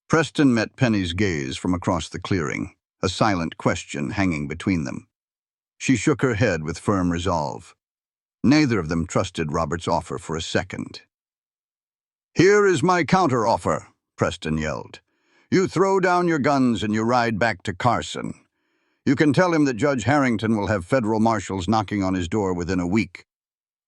Preston met Penny's gaze from across the clearing, a silent question hanging between them. She shook her head with firm resolve. Neither of them trusted Robert's offer for a second. "Here is my counter-offer," Preston yelled. "You throw down your guns and you ride back to Carson. You can tell him that Judge Harrington will have federal marshals knocking on his door within a week.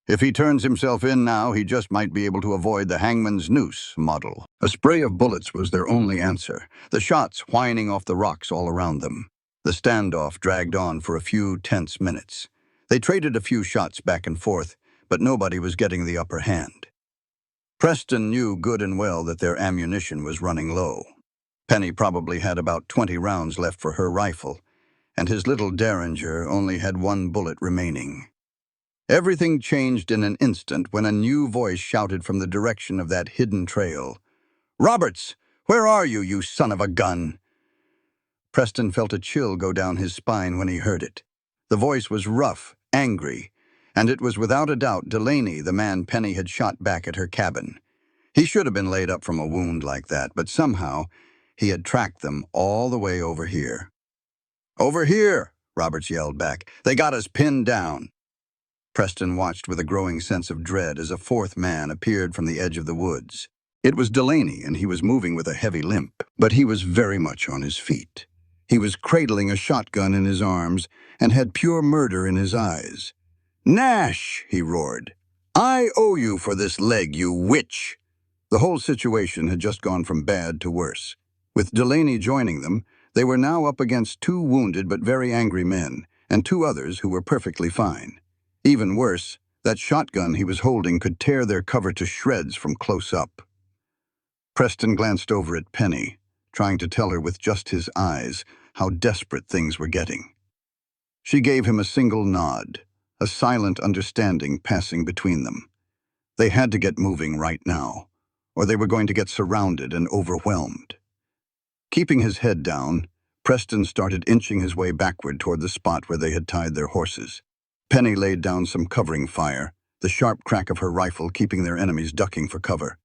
If he turns himself in now, he just might be able to avoid the hangman's noose model." A spray of bullets was their only answer, the shots whining off the rocks all around them. The standoff dragged on for a few tense minutes. They traded a few shots back and forth, but nobody was getting the upper hand. Preston knew good and well that their ammunition was running low. Penny probably had about 20 rounds left for her rifle, and his little derringer only had one bullet remaining. Everything changed in an instant when a new voice shouted from the direction of that hidden trail. "Roberts, where are you, you son of a gun?" Preston felt a chill go down his spine when he heard it. The voice was rough, angry, and it was without a doubt Delaney, the man Penny had shot back at her cabin. He should have been laid up from a wound like that, but somehow he had tracked them all the way over here. "Over here!" Roberts yelled back. "They got us pinned down." Preston watched with a growing sense of dread as a fourth man appeared from the edge of the woods. It was Delaney, and he was moving with a heavy limp, but he was very much on his feet. He was cradling a shotgun in his arms and had pure murder in his eyes. "Nash!" he roared. "I owe you for this leg, you witch!" The whole situation had just gone from bad to worse. With Delaney joining them, they were now up against two wounded but very angry men, and two others who were perfectly fine. Even worse, that shotgun he was holding could tear their cover to shreds from close up. Preston glanced over at Penny, trying to tell her with just his eyes how desperate things were getting. She gave him a single nod, a silent understanding passing between them. They had to get moving right now, or they were going to get surrounded and overwhelmed. Keeping his head down, Preston started inching his way backward toward the spot where they had tied their horses. Penny laid down some covering fire, the sharp crack of her rifle keeping their enemies ducking for cover.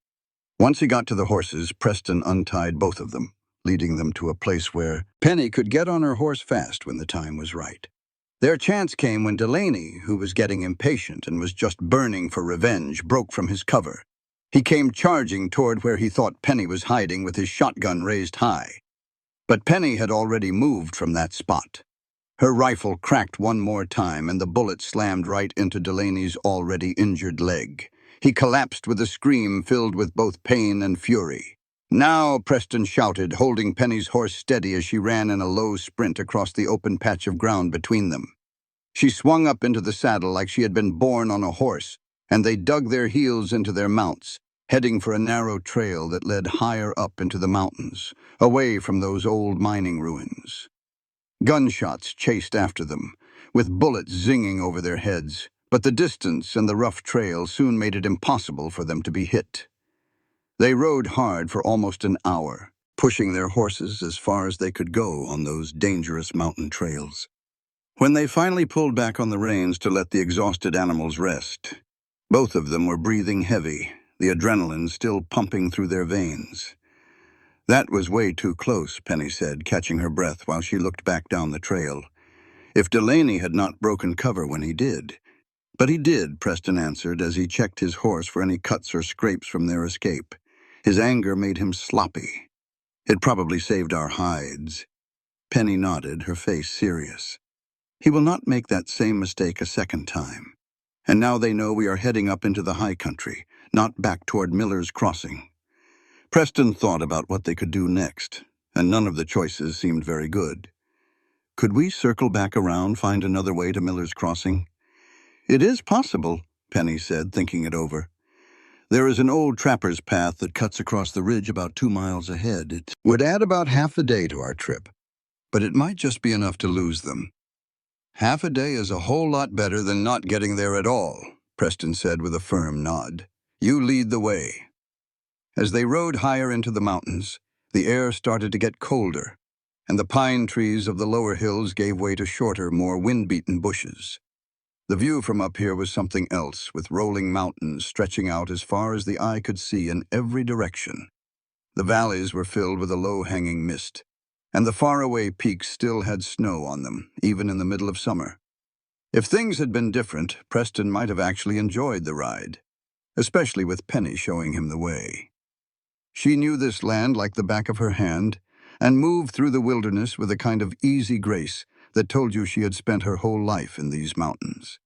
Once he got to the horses, Preston untied both of them, leading them to a place where Penny could get on her horse fast when the time was right. Their chance came when Delaney, who was getting impatient and was just burning for revenge, broke from his cover. He came charging toward where he thought Penny was hiding with his shotgun raised high. But Penny had already moved from that spot. Her rifle cracked one more time, and the bullet slammed right into Delaney's already injured leg. He collapsed with a scream filled with both pain and fury. "Now!" Preston shouted, holding Penny's horse steady as she ran in a low sprint across the open patch of ground between them. She swung up into the saddle like she had been born on a horse, and they dug their heels into their mounts, heading for a narrow trail that led higher up into the mountains, away from those old mining ruins. Gunshots chased after them, with bullets zinging over their heads. But the distance and the rough trail soon made it impossible for them to be hit. They rode hard for almost an hour, pushing their horses as far as they could go on those dangerous mountain trails. When they finally pulled back on the reins to let the exhausted animals rest, both of them were breathing heavy, the adrenaline still pumping through their veins. "That was way too close," Penny said, catching her breath while she looked back down the trail. "If Delaney had not broken cover when he did." "But he did," Preston answered as he checked his horse for any cuts or scrapes from their escape. His anger made him sloppy. "It probably saved our hides." Penny nodded, her face serious. "He will not make that same mistake a second time. And now they know we are heading up into the high country, not back toward Miller's Crossing." Preston thought about what they could do next, and none of the choices seemed very good. "Could we circle back around, find another way to Miller's Crossing?" "It is possible," Penny said, thinking it over. "There is an old trapper's path that cuts across the ridge about 2 miles ahead. It would add about half a day to our trip, but it might just be enough to lose them." "Half a day is a whole lot better than not getting there at all," Preston said with a firm nod. "You lead the way." As they rode higher into the mountains, the air started to get colder, and the pine trees of the lower hills gave way to shorter, more wind-beaten bushes. The view from up here was something else, with rolling mountains stretching out as far as the eye could see in every direction. The valleys were filled with a low-hanging mist, and the faraway peaks still had snow on them, even in the middle of summer. If things had been different, Preston might have actually enjoyed the ride, especially with Penny showing him the way. She knew this land like the back of her hand, and moved through the wilderness with a kind of easy grace that told you she had spent her whole life in these mountains.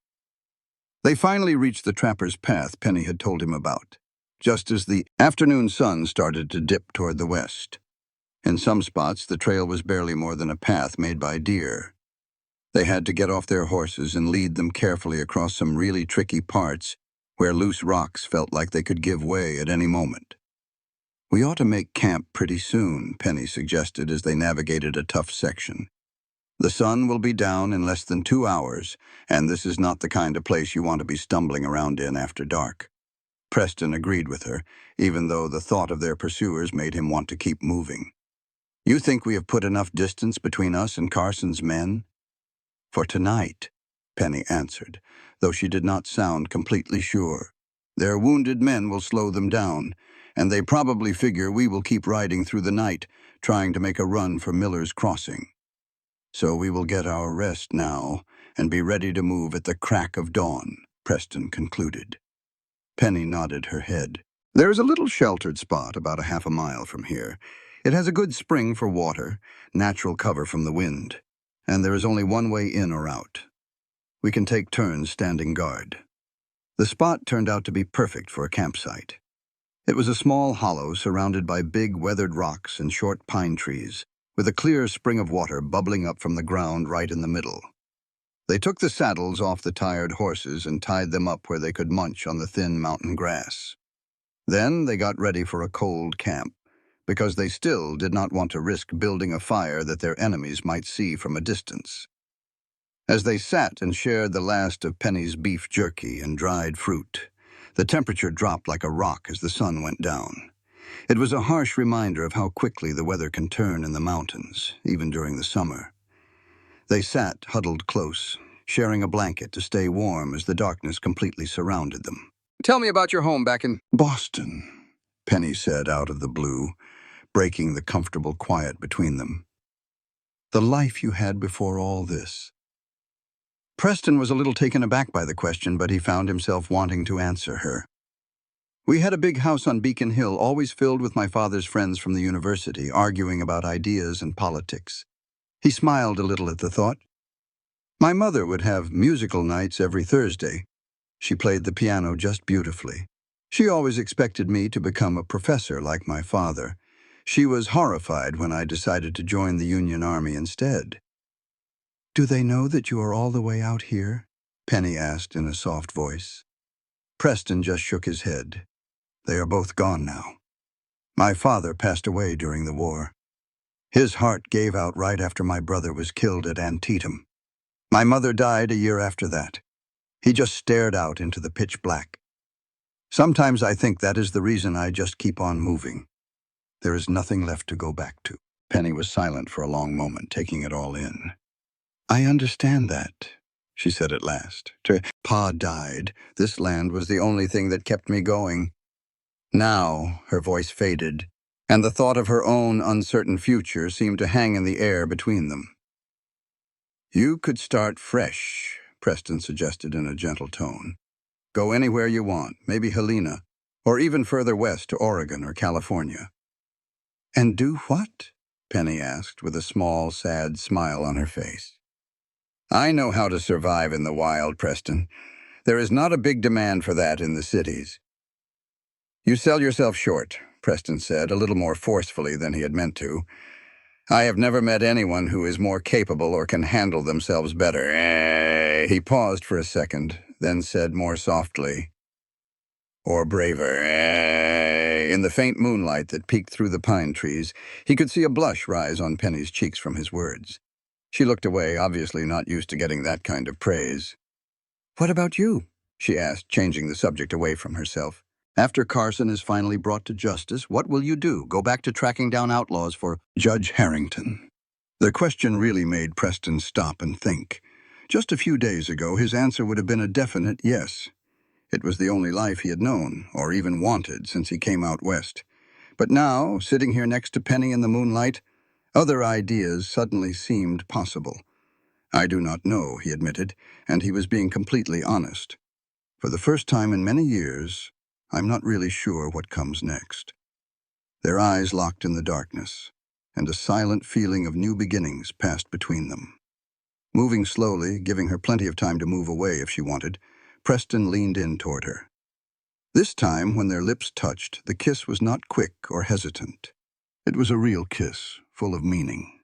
They finally reached the trapper's path Penny had told him about, just as the afternoon sun started to dip toward the west. In some spots, the trail was barely more than a path made by deer. They had to get off their horses and lead them carefully across some really tricky parts where loose rocks felt like they could give way at any moment. "We ought to make camp pretty soon," Penny suggested as they navigated a tough section. "The sun will be down in less than 2 hours, and this is not the kind of place you want to be stumbling around in after dark." Preston agreed with her, even though the thought of their pursuers made him want to keep moving. "You think we have put enough distance between us and Carson's men?" "For tonight," Penny answered, though she did not sound completely sure. "Their wounded men will slow them down, and they probably figure we will keep riding through the night, trying to make a run for Miller's Crossing. So we will get our rest now and be ready to move at the crack of dawn," Preston concluded. Penny nodded her head. "There is a little sheltered spot about a half a mile from here. It has a good spring for water, natural cover from the wind, and there is only one way in or out. We can take turns standing guard." The spot turned out to be perfect for a campsite. It was a small hollow surrounded by big weathered rocks and short pine trees, with a clear spring of water bubbling up from the ground right in the middle. They took the saddles off the tired horses and tied them up where they could munch on the thin mountain grass. Then they got ready for a cold camp, because they still did not want to risk building a fire that their enemies might see from a distance. As they sat and shared the last of Penny's beef jerky and dried fruit, the temperature dropped like a rock as the sun went down. It was a harsh reminder of how quickly the weather can turn in the mountains, even during the summer. They sat huddled close, sharing a blanket to stay warm as the darkness completely surrounded them. "Tell me about your home back in Boston," Penny said out of the blue, breaking the comfortable quiet between them. "The life you had before all this." Preston was a little taken aback by the question, but he found himself wanting to answer her. "We had a big house on Beacon Hill, always filled with my father's friends from the university, arguing about ideas and politics." He smiled a little at the thought. "My mother would have musical nights every Thursday. She played the piano just beautifully. She always expected me to become a professor like my father. She was horrified when I decided to join the Union Army instead." "Do they know that you are all the way out here?" Penny asked in a soft voice. Preston just shook his head. "They are both gone now. My father passed away during the war. His heart gave out right after my brother was killed at Antietam. My mother died a year after that. He just stared out into the pitch black. Sometimes I think that is the reason I just keep on moving. There is nothing left to go back to. Penny was silent for a long moment, taking it all in. I understand that, she said at last. Pa died. This land was the only thing that kept me going. Now, her voice faded, and the thought of her own uncertain future seemed to hang in the air between them. You could start fresh, Preston suggested in a gentle tone. Go anywhere you want, maybe Helena, or even further west to Oregon or California. And do what? Penny asked with a small, sad smile on her face. I know how to survive in the wild, Preston. There is not a big demand for that in the cities. You sell yourself short, Preston said, a little more forcefully than he had meant to. I have never met anyone who is more capable or can handle themselves better. He paused for a second, then said more softly, or braver. In the faint moonlight that peeked through the pine trees, he could see a blush rise on Penny's cheeks from his words. She looked away, obviously not used to getting that kind of praise. What about you? She asked, changing the subject away from herself. After Carson is finally brought to justice, what will you do? Go back to tracking down outlaws for Judge Harrington? The question really made Preston stop and think. Just a few days ago, his answer would have been a definite yes. It was the only life he had known, or even wanted, since he came out west. But now, sitting here next to Penny in the moonlight, other ideas suddenly seemed possible. I do not know, he admitted, and he was being completely honest. For the first time in many years, I'm not really sure what comes next. Their eyes locked in the darkness, and a silent feeling of new beginnings passed between them. Moving slowly, giving her plenty of time to move away if she wanted, Preston leaned in toward her. This time, when their lips touched, the kiss was not quick or hesitant. It was a real kiss, full of meaning.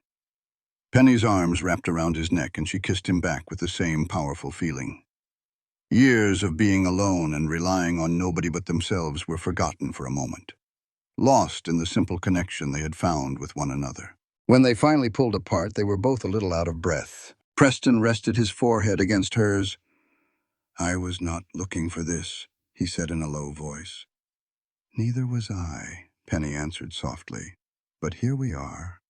Penny's arms wrapped around his neck, and she kissed him back with the same powerful feeling. Years of being alone and relying on nobody but themselves were forgotten for a moment, lost in the simple connection they had found with one another. When they finally pulled apart, they were both a little out of breath. Preston rested his forehead against hers. I was not looking for this, he said in a low voice. Neither was I, Penny answered softly. But here we are.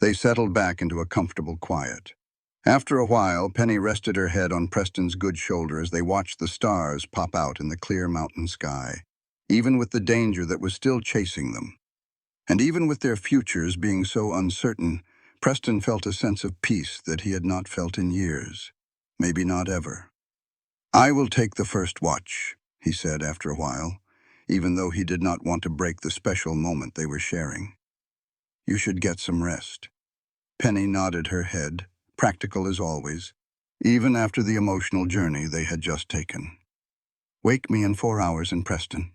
They settled back into a comfortable quiet. After a while, Penny rested her head on Preston's good shoulder as they watched the stars pop out in the clear mountain sky, even with the danger that was still chasing them. And even with their futures being so uncertain, Preston felt a sense of peace that he had not felt in years, maybe not ever. I will take the first watch, he said after a while, even though he did not want to break the special moment they were sharing. You should get some rest. Penny nodded her head, practical as always, even after the emotional journey they had just taken. Wake me in 4 hours in Preston.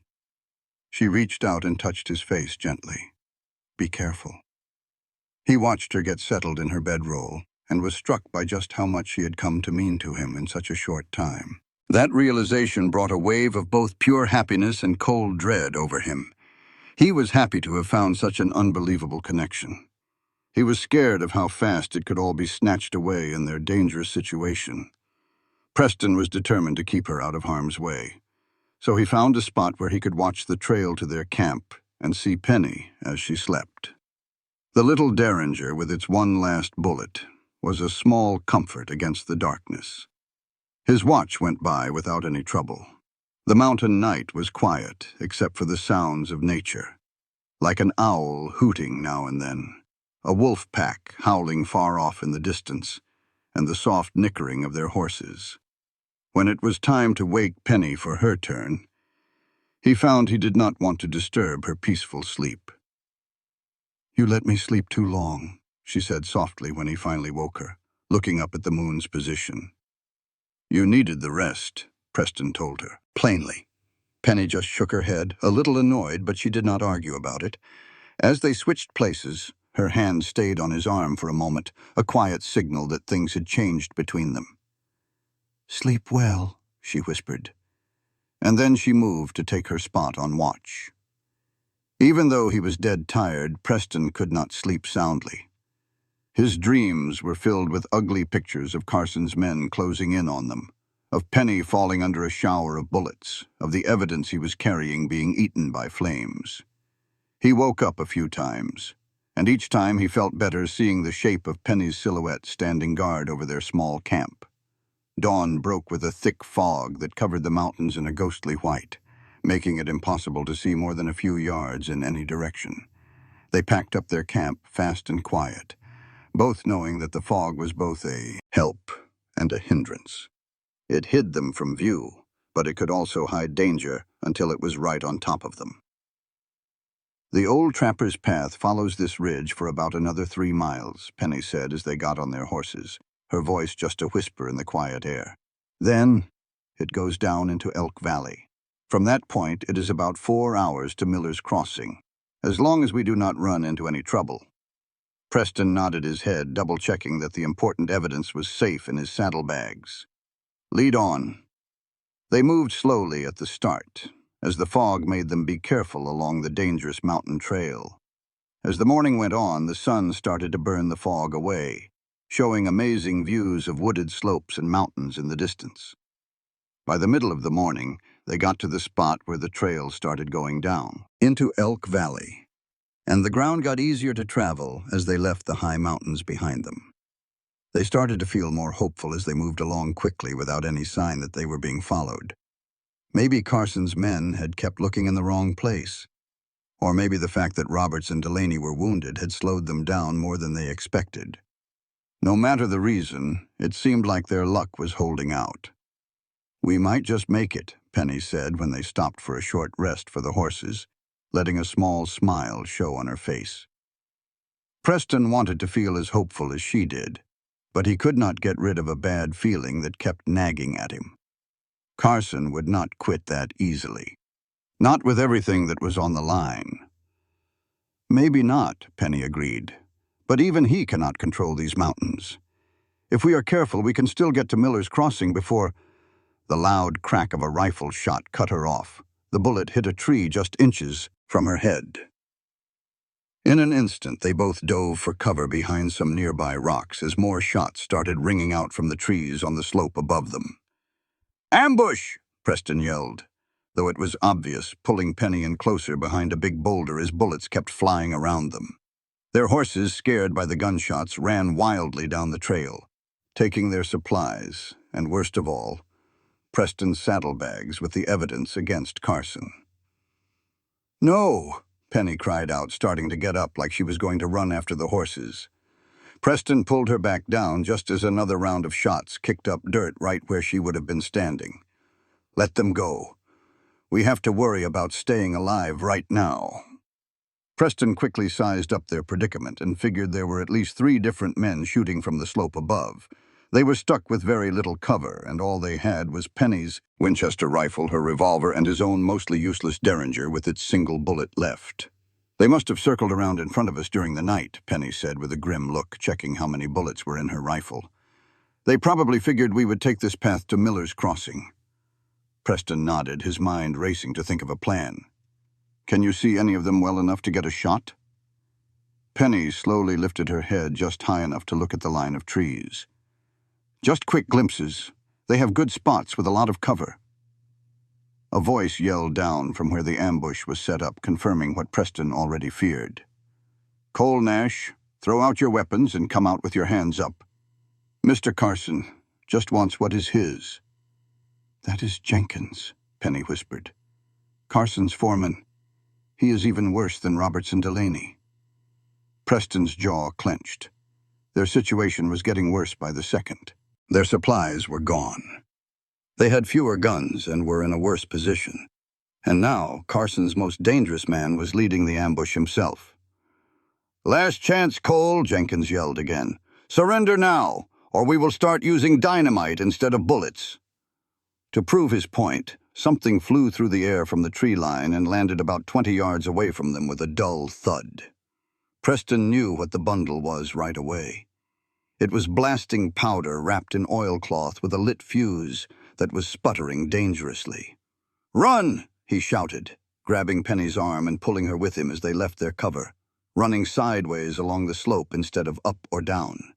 She reached out and touched his face gently. Be careful. He watched her get settled in her bedroll and was struck by just how much she had come to mean to him in such a short time. That realization brought a wave of both pure happiness and cold dread over him. He was happy to have found such an unbelievable connection. He was scared of how fast it could all be snatched away in their dangerous situation. Preston was determined to keep her out of harm's way, so he found a spot where he could watch the trail to their camp and see Penny as she slept. The little Derringer, with its one last bullet, was a small comfort against the darkness. His watch went by without any trouble. The mountain night was quiet, except for the sounds of nature, like an owl hooting now and then, a wolf pack howling far off in the distance, and the soft nickering of their horses. When it was time to wake Penny for her turn, he found he did not want to disturb her peaceful sleep. You let me sleep too long, she said softly when he finally woke her, looking up at the moon's position. You needed the rest, Preston told her, plainly. Penny just shook her head, a little annoyed, but she did not argue about it. As they switched places, her hand stayed on his arm for a moment, a quiet signal that things had changed between them. Sleep well, she whispered. And then she moved to take her spot on watch. Even though he was dead tired, Preston could not sleep soundly. His dreams were filled with ugly pictures of Carson's men closing in on them, of Penny falling under a shower of bullets, of the evidence he was carrying being eaten by flames. He woke up a few times, and each time he felt better seeing the shape of Penny's silhouette standing guard over their small camp. Dawn broke with a thick fog that covered the mountains in a ghostly white, making it impossible to see more than a few yards in any direction. They packed up their camp fast and quiet, both knowing that the fog was both a help and a hindrance. It hid them from view, but it could also hide danger until it was right on top of them. The old trapper's path follows this ridge for about another 3 miles, Penny said as they got on their horses, her voice just a whisper in the quiet air. Then it goes down into Elk Valley. From that point, it is about 4 hours to Miller's Crossing, as long as we do not run into any trouble. Preston nodded his head, double-checking that the important evidence was safe in his saddlebags. Lead on. They moved slowly at the start, as the fog made them be careful along the dangerous mountain trail. As the morning went on, the sun started to burn the fog away, showing amazing views of wooded slopes and mountains in the distance. By the middle of the morning, they got to the spot where the trail started going down, into Elk Valley, and the ground got easier to travel as they left the high mountains behind them. They started to feel more hopeful as they moved along quickly without any sign that they were being followed. Maybe Carson's men had kept looking in the wrong place, or maybe the fact that Roberts and Delaney were wounded had slowed them down more than they expected. No matter the reason, it seemed like their luck was holding out. "We might just make it," Penny said when they stopped for a short rest for the horses, letting a small smile show on her face. Preston wanted to feel as hopeful as she did, but he could not get rid of a bad feeling that kept nagging at him. Carson would not quit that easily. Not with everything that was on the line. "Maybe not," Penny agreed, "but even he cannot control these mountains. If we are careful, we can still get to Miller's Crossing before—" The loud crack of a rifle shot cut her off. The bullet hit a tree just inches from her head. In an instant, they both dove for cover behind some nearby rocks as more shots started ringing out from the trees on the slope above them. "Ambush!" Preston yelled, though it was obvious, pulling Penny in closer behind a big boulder as bullets kept flying around them. Their horses, scared by the gunshots, ran wildly down the trail, taking their supplies, and worst of all, Preston's saddlebags with the evidence against Carson. "No!" Penny cried out, starting to get up like she was going to run after the horses. Preston pulled her back down just as another round of shots kicked up dirt right where she would have been standing. "Let them go. We have to worry about staying alive right now." Preston quickly sized up their predicament and figured there were at least 3 different men shooting from the slope above. They were stuck with very little cover, and all they had was Penny's Winchester rifle, her revolver, and his own mostly useless Derringer with its single bullet left. "They must have circled around in front of us during the night," Penny said with a grim look, checking how many bullets were in her rifle. "They probably figured we would take this path to Miller's Crossing." Preston nodded, his mind racing to think of a plan. "Can you see any of them well enough to get a shot?" Penny slowly lifted her head just high enough to look at the line of trees. "Just quick glimpses. They have good spots with a lot of cover." A voice yelled down from where the ambush was set up, confirming what Preston already feared. "Cole Nash, throw out your weapons and come out with your hands up. Mr. Carson just wants what is his." "That is Jenkins," Penny whispered. "Carson's foreman. He is even worse than Roberts and Delaney." Preston's jaw clenched. Their situation was getting worse by the second. Their supplies were gone. They had fewer guns and were in a worse position. And now, Carson's most dangerous man was leading the ambush himself. "Last chance, Cole," Jenkins yelled again. "Surrender now, or we will start using dynamite instead of bullets." To prove his point, something flew through the air from the tree line and landed about 20 yards away from them with a dull thud. Preston knew what the bundle was right away. It was blasting powder wrapped in oilcloth with a lit fuse that was sputtering dangerously. "Run!" he shouted, grabbing Penny's arm and pulling her with him as they left their cover, running sideways along the slope instead of up or down.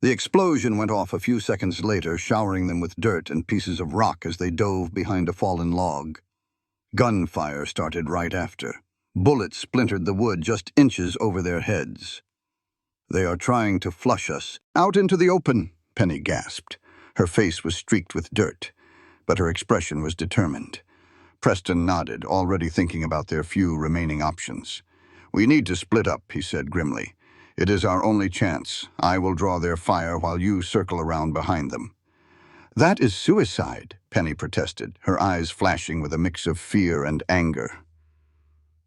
The explosion went off a few seconds later, showering them with dirt and pieces of rock as they dove behind a fallen log. Gunfire started right after. Bullets splintered the wood just inches over their heads. "They are trying to flush us out into the open," Penny gasped. Her face was streaked with dirt, but her expression was determined. Preston nodded, already thinking about their few remaining options. "We need to split up," he said grimly. "It is our only chance. I will draw their fire while you circle around behind them." "That is suicide," Penny protested, her eyes flashing with a mix of fear and anger.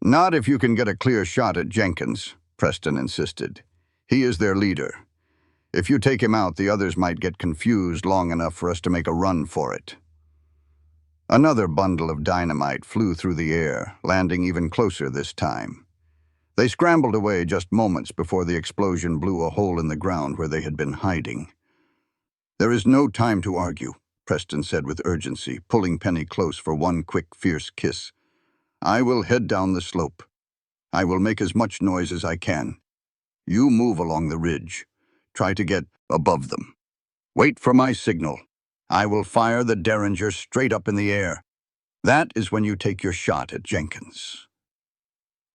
"Not if you can get a clear shot at Jenkins," Preston insisted. "He is their leader. If you take him out, the others might get confused long enough for us to make a run for it." Another bundle of dynamite flew through the air, landing even closer this time. They scrambled away just moments before the explosion blew a hole in the ground where they had been hiding. "There is no time to argue," Preston said with urgency, pulling Penny close for one quick, fierce kiss. "I will head down the slope. I will make as much noise as I can. You move along the ridge. Try to get above them. Wait for my signal. I will fire the Derringer straight up in the air. That is when you take your shot at Jenkins."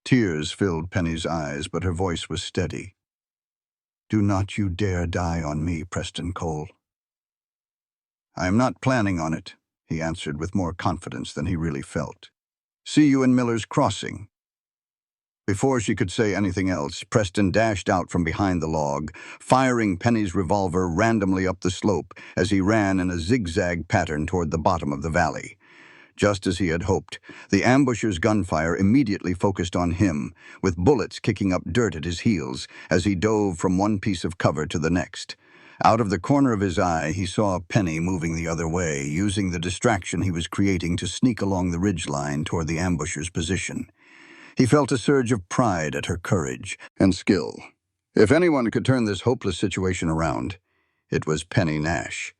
Tears filled Penny's eyes, but her voice was steady. "Do not you dare die on me, Preston Cole." "I am not planning on it," he answered with more confidence than he really felt. "See you in Miller's Crossing." Before she could say anything else, Preston dashed out from behind the log, firing Penny's revolver randomly up the slope as he ran in a zigzag pattern toward the bottom of the valley. Just as he had hoped, the ambushers' gunfire immediately focused on him, with bullets kicking up dirt at his heels as he dove from one piece of cover to the next. Out of the corner of his eye, he saw Penny moving the other way, using the distraction he was creating to sneak along the ridgeline toward the ambushers' position. He felt a surge of pride at her courage and skill. If anyone could turn this hopeless situation around, it was Penny Nash.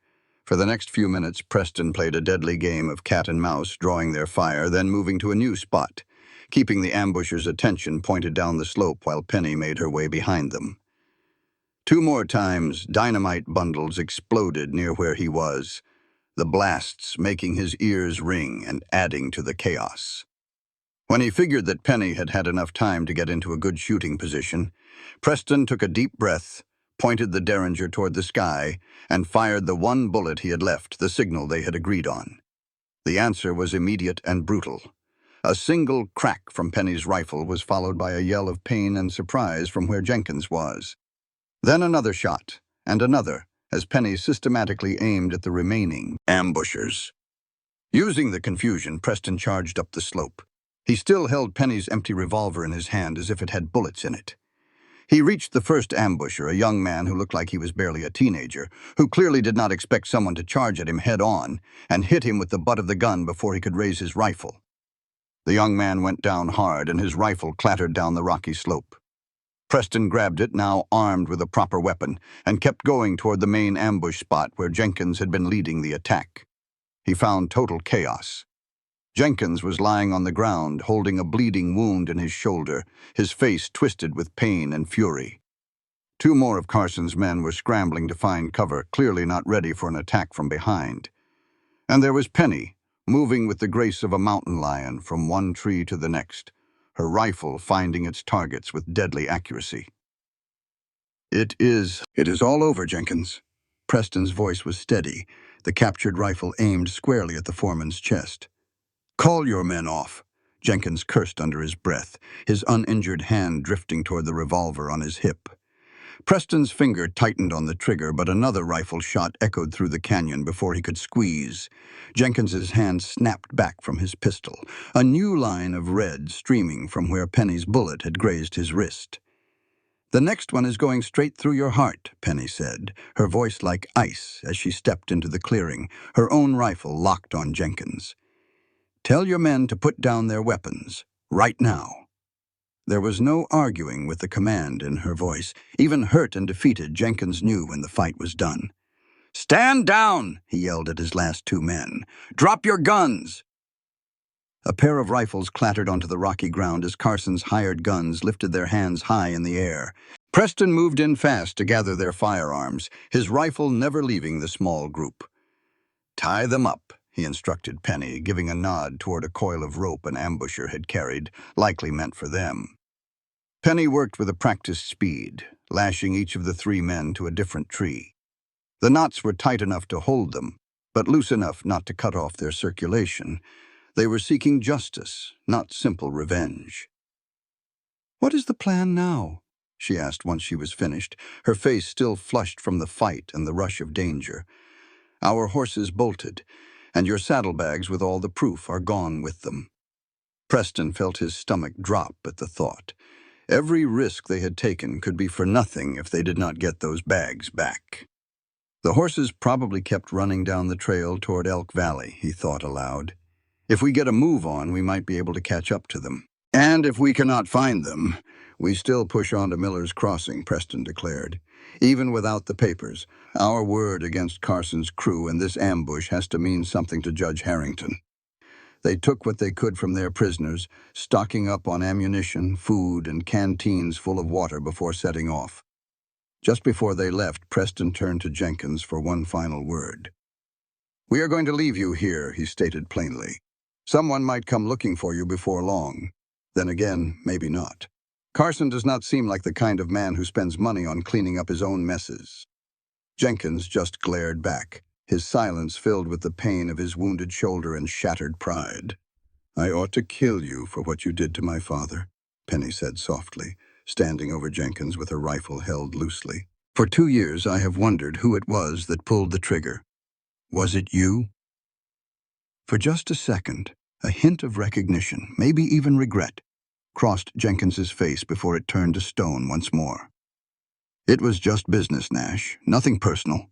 For the next few minutes, Preston played a deadly game of cat and mouse, drawing their fire, then moving to a new spot, keeping the ambushers' attention pointed down the slope while Penny made her way behind them. 2 more times, dynamite bundles exploded near where he was, the blasts making his ears ring and adding to the chaos. When he figured that Penny had had enough time to get into a good shooting position, Preston took a deep breath, pointed the Derringer toward the sky, and fired the one bullet he had left, the signal they had agreed on. The answer was immediate and brutal. A single crack from Penny's rifle was followed by a yell of pain and surprise from where Jenkins was. Then another shot, and another, as Penny systematically aimed at the remaining ambushers. Using the confusion, Preston charged up the slope. He still held Penny's empty revolver in his hand as if it had bullets in it. He reached the first ambusher, a young man who looked like he was barely a teenager, who clearly did not expect someone to charge at him head-on, and hit him with the butt of the gun before he could raise his rifle. The young man went down hard, and his rifle clattered down the rocky slope. Preston grabbed it, now armed with a proper weapon, and kept going toward the main ambush spot where Jenkins had been leading the attack. He found total chaos. Jenkins was lying on the ground, holding a bleeding wound in his shoulder, his face twisted with pain and fury. 2 more of Carson's men were scrambling to find cover, clearly not ready for an attack from behind. And there was Penny, moving with the grace of a mountain lion from one tree to the next, her rifle finding its targets with deadly accuracy. It is all over, Jenkins." Preston's voice was steady, the captured rifle aimed squarely at the foreman's chest. "Call your men off," Jenkins cursed under his breath, his uninjured hand drifting toward the revolver on his hip. Preston's finger tightened on the trigger, but another rifle shot echoed through the canyon before he could squeeze. Jenkins's hand snapped back from his pistol, a new line of red streaming from where Penny's bullet had grazed his wrist. "The next one is going straight through your heart," Penny said, her voice like ice as she stepped into the clearing, her own rifle locked on Jenkins. "Tell your men to put down their weapons, right now." There was no arguing with the command in her voice. Even hurt and defeated, Jenkins knew when the fight was done. "Stand down!" he yelled at his last 2 men. "Drop your guns!" A pair of rifles clattered onto the rocky ground as Carson's hired guns lifted their hands high in the air. Preston moved in fast to gather their firearms, his rifle never leaving the small group. "Tie them up," he instructed Penny, giving a nod toward a coil of rope an ambusher had carried, likely meant for them. Penny worked with a practiced speed, lashing each of the three men to a different tree. The knots were tight enough to hold them, but loose enough not to cut off their circulation. They were seeking justice, not simple revenge. "What is the plan now?" she asked once she was finished, her face still flushed from the fight and the rush of danger. "Our horses bolted, and your saddlebags with all the proof are gone with them." Preston felt his stomach drop at the thought. Every risk they had taken could be for nothing if they did not get those bags back. The horses probably kept running down the trail toward Elk Valley, he thought aloud. If we get a move on, we might be able to catch up to them. "And if we cannot find them, we still push on to Miller's Crossing," Preston declared. "Even without the papers, our word against Carson's crew and this ambush has to mean something to Judge Harrington." They took what they could from their prisoners, stocking up on ammunition, food, and canteens full of water before setting off. Just before they left, Preston turned to Jenkins for one final word. "We are going to leave you here," he stated plainly. "Someone might come looking for you before long. Then again, maybe not. Carson does not seem like the kind of man who spends money on cleaning up his own messes." Jenkins just glared back, his silence filled with the pain of his wounded shoulder and shattered pride. "I ought to kill you for what you did to my father," Penny said softly, standing over Jenkins with her rifle held loosely. "For 2 years I have wondered who it was that pulled the trigger. Was it you?" For just a second, a hint of recognition, maybe even regret, crossed Jenkins's face before it turned to stone once more. "It was just business, Nash. Nothing personal."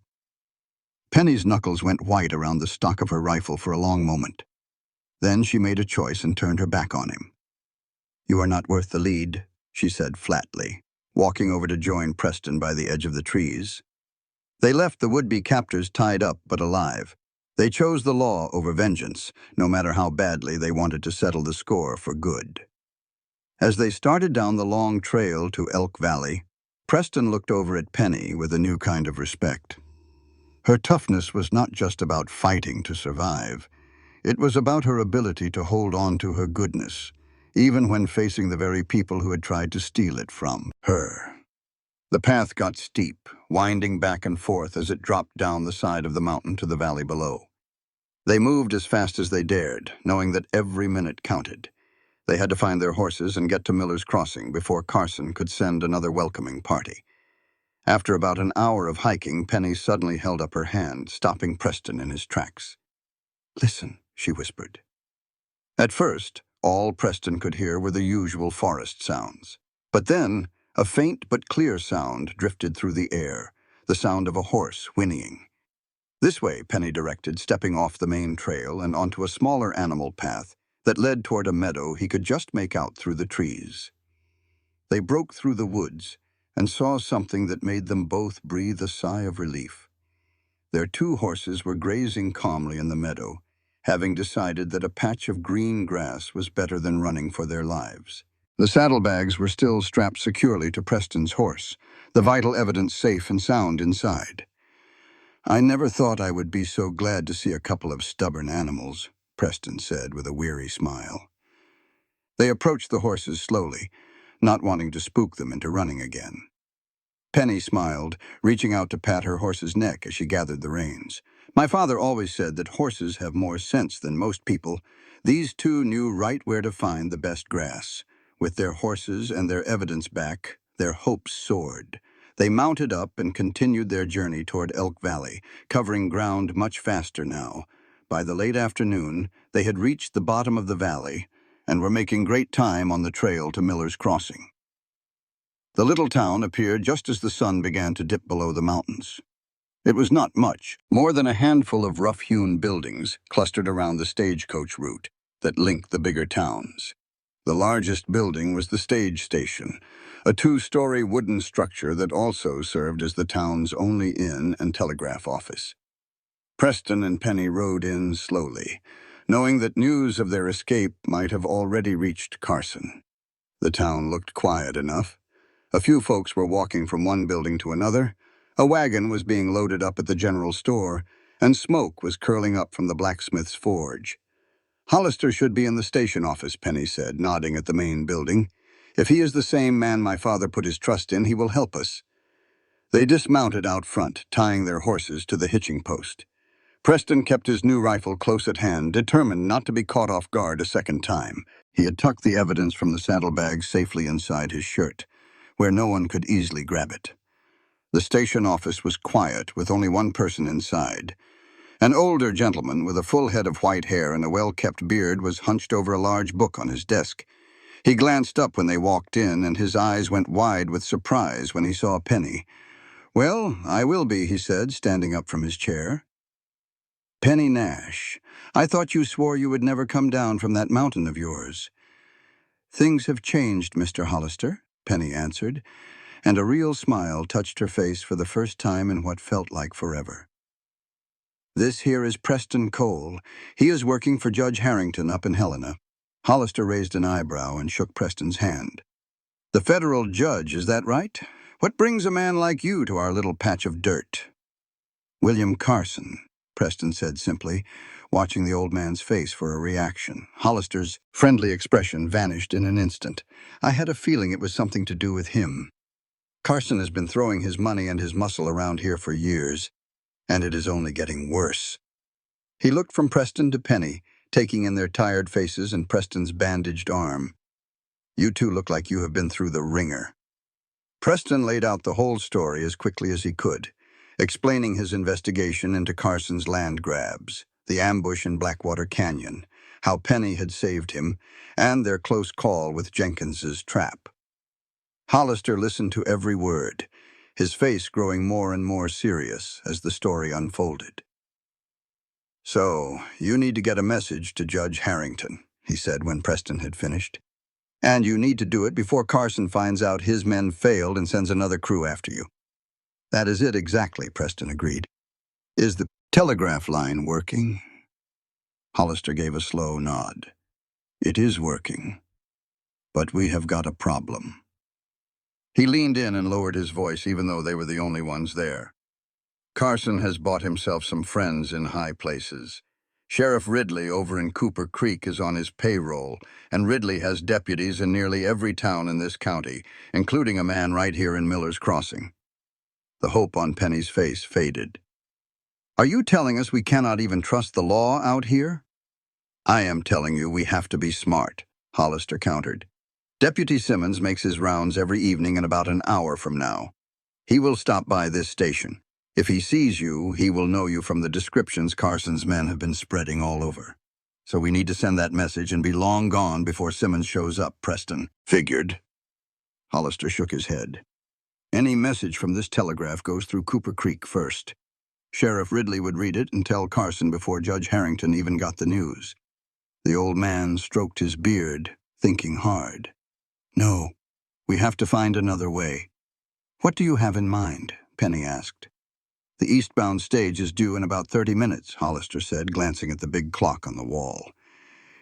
Penny's knuckles went white around the stock of her rifle for a long moment. Then she made a choice and turned her back on him. "You are not worth the lead," she said flatly, walking over to join Preston by the edge of the trees. They left the would-be captors tied up but alive. They chose the law over vengeance, no matter how badly they wanted to settle the score for good. As they started down the long trail to Elk Valley, Preston looked over at Penny with a new kind of respect. Her toughness was not just about fighting to survive. It was about her ability to hold on to her goodness, even when facing the very people who had tried to steal it from her. The path got steep, winding back and forth as it dropped down the side of the mountain to the valley below. They moved as fast as they dared, knowing that every minute counted. They had to find their horses and get to Miller's Crossing before Carson could send another welcoming party. After about an hour of hiking, Penny suddenly held up her hand, stopping Preston in his tracks. "Listen," she whispered. At first, all Preston could hear were the usual forest sounds. But then, a faint but clear sound drifted through the air, the sound of a horse whinnying. "This way," Penny directed, stepping off the main trail and onto a smaller animal path that led toward a meadow he could just make out through the trees. They broke through the woods and saw something that made them both breathe a sigh of relief. Their 2 horses were grazing calmly in the meadow, having decided that a patch of green grass was better than running for their lives. The saddlebags were still strapped securely to Preston's horse, the vital evidence safe and sound inside. "I never thought I would be so glad to see a couple of stubborn animals," Preston said with a weary smile. They approached the horses slowly, not wanting to spook them into running again. Penny smiled, reaching out to pat her horse's neck as she gathered the reins. "My father always said that horses have more sense than most people. These 2 knew right where to find the best grass. With their horses and their evidence back, their hopes soared. They mounted up and continued their journey toward Elk Valley, covering ground much faster now. By the late afternoon, they had reached the bottom of the valley and were making great time on the trail to Miller's Crossing. The little town appeared just as the sun began to dip below the mountains. It was not much, more than a handful of rough-hewn buildings clustered around the stagecoach route that linked the bigger towns. The largest building was the stage station, a 2-story wooden structure that also served as the town's only inn and telegraph office. Preston and Penny rode in slowly, knowing that news of their escape might have already reached Carson. The town looked quiet enough. A few folks were walking from one building to another, a wagon was being loaded up at the general store, and smoke was curling up from the blacksmith's forge. "Hollister should be in the station office," Penny said, nodding at the main building. "If he is the same man my father put his trust in, he will help us." They dismounted out front, tying their horses to the hitching post. Preston kept his new rifle close at hand, determined not to be caught off guard a second time. He had tucked the evidence from the saddlebag safely inside his shirt, where no one could easily grab it. The station office was quiet, with only one person inside. An older gentleman with a full head of white hair and a well-kept beard was hunched over a large book on his desk. He glanced up when they walked in, and his eyes went wide with surprise when he saw Penny. "Well, I will be," he said, standing up from his chair. "Penny Nash, I thought you swore you would never come down from that mountain of yours." "Things have changed, Mr. Hollister," Penny answered, and a real smile touched her face for the first time in what felt like forever. "This here is Preston Cole. He is working for Judge Harrington up in Helena." Hollister raised an eyebrow and shook Preston's hand. "The federal judge, is that right? What brings a man like you to our little patch of dirt?" "William Carson," Preston said simply, watching the old man's face for a reaction. Hollister's friendly expression vanished in an instant. "I had a feeling it was something to do with him. Carson has been throwing his money and his muscle around here for years, and it is only getting worse." He looked from Preston to Penny, taking in their tired faces and Preston's bandaged arm. "You two look like you have been through the ringer." Preston laid out the whole story as quickly as he could, explaining his investigation into Carson's land grabs, the ambush in Blackwater Canyon, how Penny had saved him, and their close call with Jenkins's trap. Hollister listened to every word, his face growing more and more serious as the story unfolded. "So, you need to get a message to Judge Harrington," he said when Preston had finished. "And you need to do it before Carson finds out his men failed and sends another crew after you." "That is it exactly," Preston agreed. "Is the telegraph line working?" Hollister gave a slow nod. "It is working, but we have got a problem." He leaned in and lowered his voice, even though they were the only ones there. "Carson has bought himself some friends in high places. Sheriff Ridley over in Cooper Creek is on his payroll, and Ridley has deputies in nearly every town in this county, including a man right here in Miller's Crossing." The hope on Penny's face faded. "Are you telling us we cannot even trust the law out here?" "I am telling you we have to be smart," Hollister countered. "Deputy Simmons makes his rounds every evening in about an hour from now. He will stop by this station. If he sees you, he will know you from the descriptions Carson's men have been spreading all over. So we need to send that message and be long gone before Simmons shows up," Preston figured. Hollister shook his head. "Any message from this telegraph goes through Cooper Creek first. Sheriff Ridley would read it and tell Carson before Judge Harrington even got the news." The old man stroked his beard, thinking hard. "No, we have to find another way." "What do you have in mind?" Penny asked. "The eastbound stage is due in about 30 minutes, Hollister said, glancing at the big clock on the wall.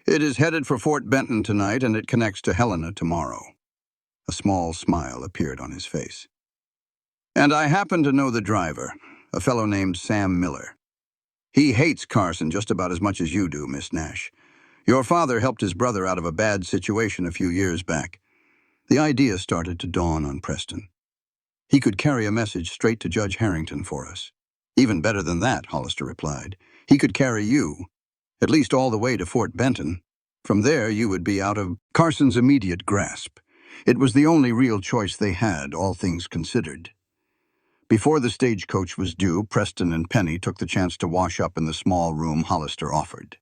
"It is headed for Fort Benton tonight, and it connects to Helena tomorrow." A small smile appeared on his face. "And I happen to know the driver, a fellow named Sam Miller. He hates Carson just about as much as you do, Miss Nash. Your father helped his brother out of a bad situation a few years back." The idea started to dawn on Preston. "He could carry a message straight to Judge Harrington for us." "Even better than that," Hollister replied. "He could carry you, at least all the way to Fort Benton. From there, you would be out of Carson's immediate grasp. It was the only real choice they had, all things considered." Before the stagecoach was due, Preston and Penny took the chance to wash up in the small room Hollister offered.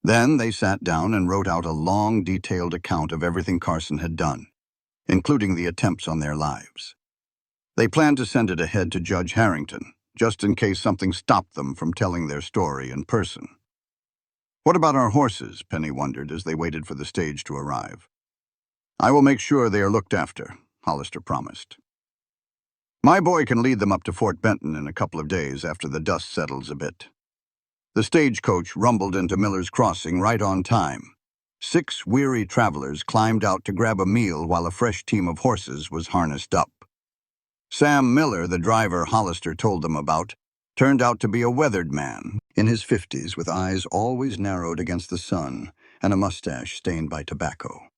Then they sat down and wrote out a long, detailed account of everything Carson had done, including the attempts on their lives. They planned to send it ahead to Judge Harrington, just in case something stopped them from telling their story in person. "What about our horses?" Penny wondered as they waited for the stage to arrive. "I will make sure they are looked after," Hollister promised. "My boy can lead them up to Fort Benton in a couple of days after the dust settles a bit." The stagecoach rumbled into Miller's Crossing right on time. 6 weary travelers climbed out to grab a meal while a fresh team of horses was harnessed up. Sam Miller, the driver Hollister told them about, turned out to be a weathered man in his 50s with eyes always narrowed against the sun and a mustache stained by tobacco.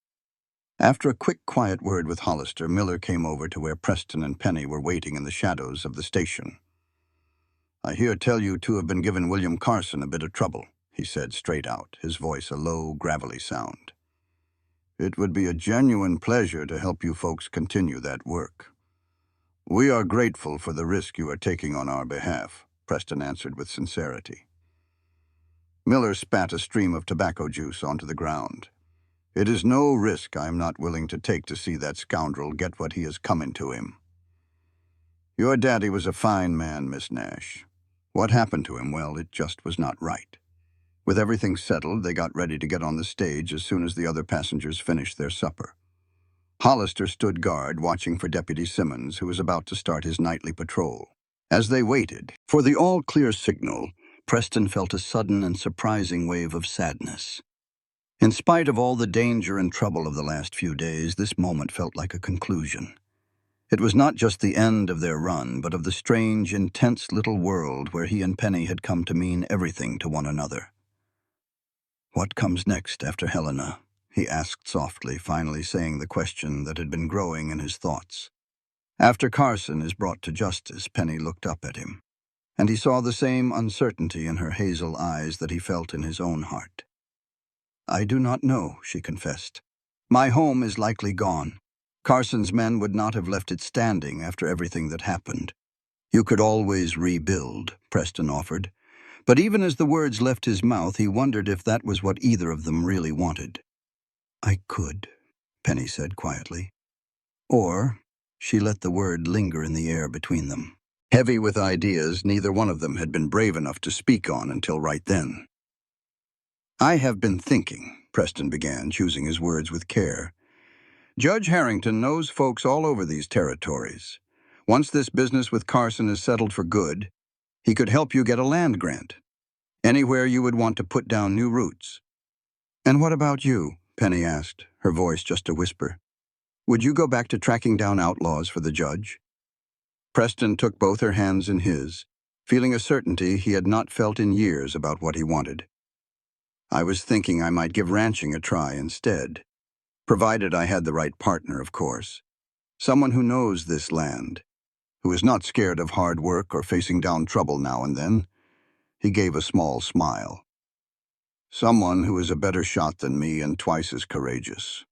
After a quick, quiet word with Hollister, Miller came over to where Preston and Penny were waiting in the shadows of the station. "I hear tell you two have been giving William Carson a bit of trouble," he said straight out, his voice a low, gravelly sound. "It would be a genuine pleasure to help you folks continue that work." "We are grateful for the risk you are taking on our behalf," Preston answered with sincerity. Miller spat a stream of tobacco juice onto the ground. "It is no risk I am not willing to take to see that scoundrel get what he is coming to him. Your daddy was a fine man, Miss Nash. What happened to him, well, it just was not right." With everything settled, they got ready to get on the stage as soon as the other passengers finished their supper. Hollister stood guard, watching for Deputy Simmons, who was about to start his nightly patrol. As they waited for the all-clear signal, Preston felt a sudden and surprising wave of sadness. In spite of all the danger and trouble of the last few days, this moment felt like a conclusion. It was not just the end of their run, but of the strange, intense little world where he and Penny had come to mean everything to one another. "What comes next after Helena?" he asked softly, finally saying the question that had been growing in his thoughts. "After Carson is brought to justice," Penny looked up at him, and he saw the same uncertainty in her hazel eyes that he felt in his own heart. "I do not know," she confessed. "My home is likely gone. Carson's men would not have left it standing after everything that happened." "You could always rebuild," Preston offered. But even as the words left his mouth, he wondered if that was what either of them really wanted. "I could," Penny said quietly. Or, she let the word linger in the air between them. Heavy with ideas neither one of them had been brave enough to speak on until right then. "I have been thinking," Preston began, choosing his words with care. "Judge Harrington knows folks all over these territories. Once this business with Carson is settled for good, he could help you get a land grant. Anywhere you would want to put down new roots." "And what about you?" Penny asked, her voice just a whisper. "Would you go back to tracking down outlaws for the judge?" Preston took both her hands in his, feeling a certainty he had not felt in years about what he wanted. "I was thinking I might give ranching a try instead. Provided I had the right partner, of course. Someone who knows this land, who is not scared of hard work or facing down trouble now and then." He gave a small smile. "Someone who is a better shot than me and twice as courageous."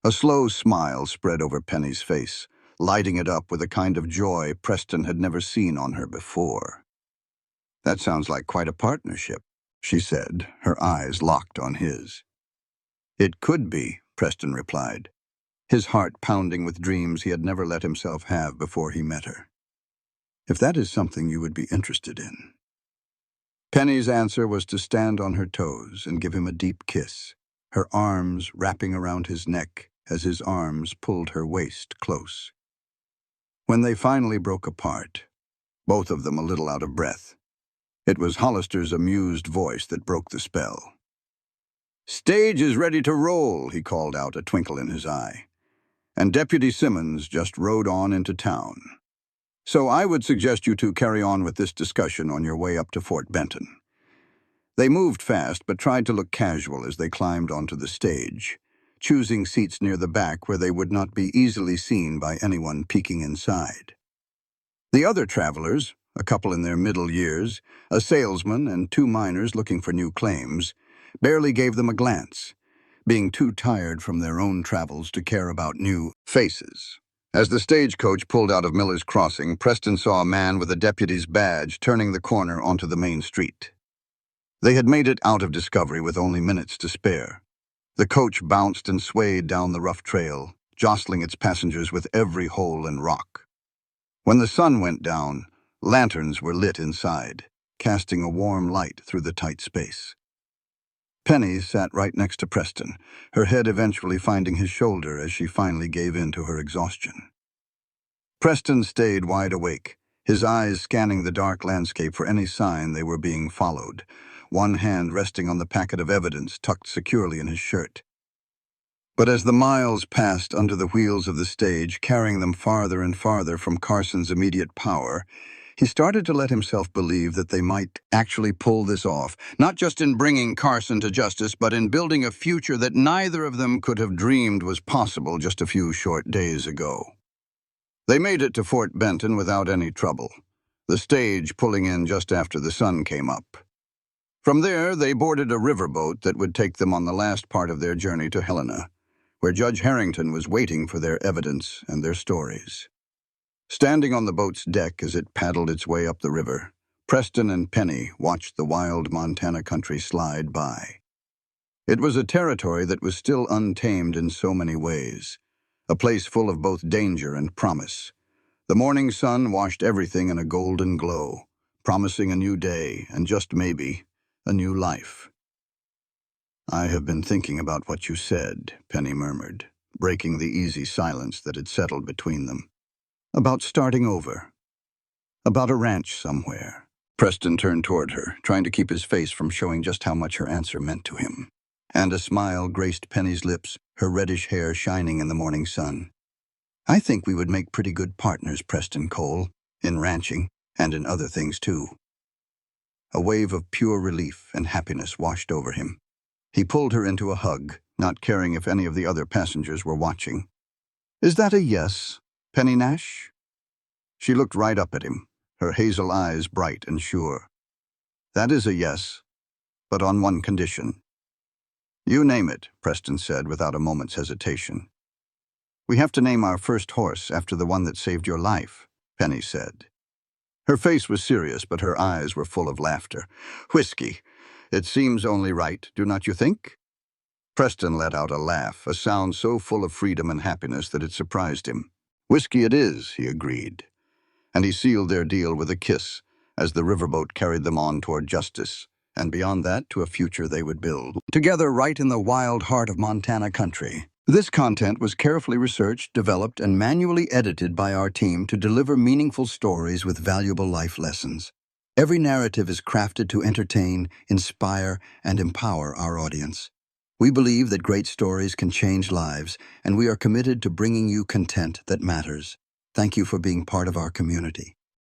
A slow smile spread over Penny's face, lighting it up with a kind of joy Preston had never seen on her before. "That sounds like quite a partnership," she said, her eyes locked on his. "It could be," Preston replied, his heart pounding with dreams he had never let himself have before he met her. "If that is something you would be interested in." Penny's answer was to stand on her toes and give him a deep kiss, her arms wrapping around his neck as his arms pulled her waist close. When they finally broke apart, both of them a little out of breath, it was Hollister's amused voice that broke the spell. "Stage is ready to roll," he called out, a twinkle in his eye. "And Deputy Simmons just rode on into town. So I would suggest you two carry on with this discussion on your way up to Fort Benton." They moved fast but tried to look casual as they climbed onto the stage, choosing seats near the back where they would not be easily seen by anyone peeking inside. The other travelers, a couple in their middle years, a salesman and 2 miners looking for new claims, barely gave them a glance, being too tired from their own travels to care about new faces. As the stagecoach pulled out of Miller's Crossing, Preston saw a man with a deputy's badge turning the corner onto the main street. They had made it out of Discovery with only minutes to spare. The coach bounced and swayed down the rough trail, jostling its passengers with every hole and rock. When the sun went down, lanterns were lit inside, casting a warm light through the tight space. Penny sat right next to Preston, her head eventually finding his shoulder as she finally gave in to her exhaustion. Preston stayed wide awake, his eyes scanning the dark landscape for any sign they were being followed, one hand resting on the packet of evidence tucked securely in his shirt. But as the miles passed under the wheels of the stage, carrying them farther and farther from Carson's immediate power, he started to let himself believe that they might actually pull this off, not just in bringing Carson to justice, but in building a future that neither of them could have dreamed was possible just a few short days ago. They made it to Fort Benton without any trouble, the stage pulling in just after the sun came up. From there, they boarded a riverboat that would take them on the last part of their journey to Helena, where Judge Harrington was waiting for their evidence and their stories. Standing on the boat's deck as it paddled its way up the river, Preston and Penny watched the wild Montana country slide by. It was a territory that was still untamed in so many ways, a place full of both danger and promise. The morning sun washed everything in a golden glow, promising a new day and just maybe a new life. "I have been thinking about what you said," Penny murmured, breaking the easy silence that had settled between them. "About starting over. About a ranch somewhere." Preston turned toward her, trying to keep his face from showing just how much her answer meant to him. And a smile graced Penny's lips, her reddish hair shining in the morning sun. "I think we would make pretty good partners, Preston Cole, in ranching, and in other things too." A wave of pure relief and happiness washed over him. He pulled her into a hug, not caring if any of the other passengers were watching. "Is that a yes, Penny Nash?" She looked right up at him, her hazel eyes bright and sure. "That is a yes, but on one condition." "You name it," Preston said without a moment's hesitation. "We have to name our first horse after the one that saved your life," Penny said. Her face was serious, but her eyes were full of laughter. "Whiskey. It seems only right, do not you think?" Preston let out a laugh, a sound so full of freedom and happiness that it surprised him. "Whiskey it is," he agreed. And he sealed their deal with a kiss as the riverboat carried them on toward justice, and beyond that to a future they would build together right in the wild heart of Montana country. This content was carefully researched, developed, and manually edited by our team to deliver meaningful stories with valuable life lessons. Every narrative is crafted to entertain, inspire, and empower our audience. We believe that great stories can change lives, and we are committed to bringing you content that matters. Thank you for being part of our community.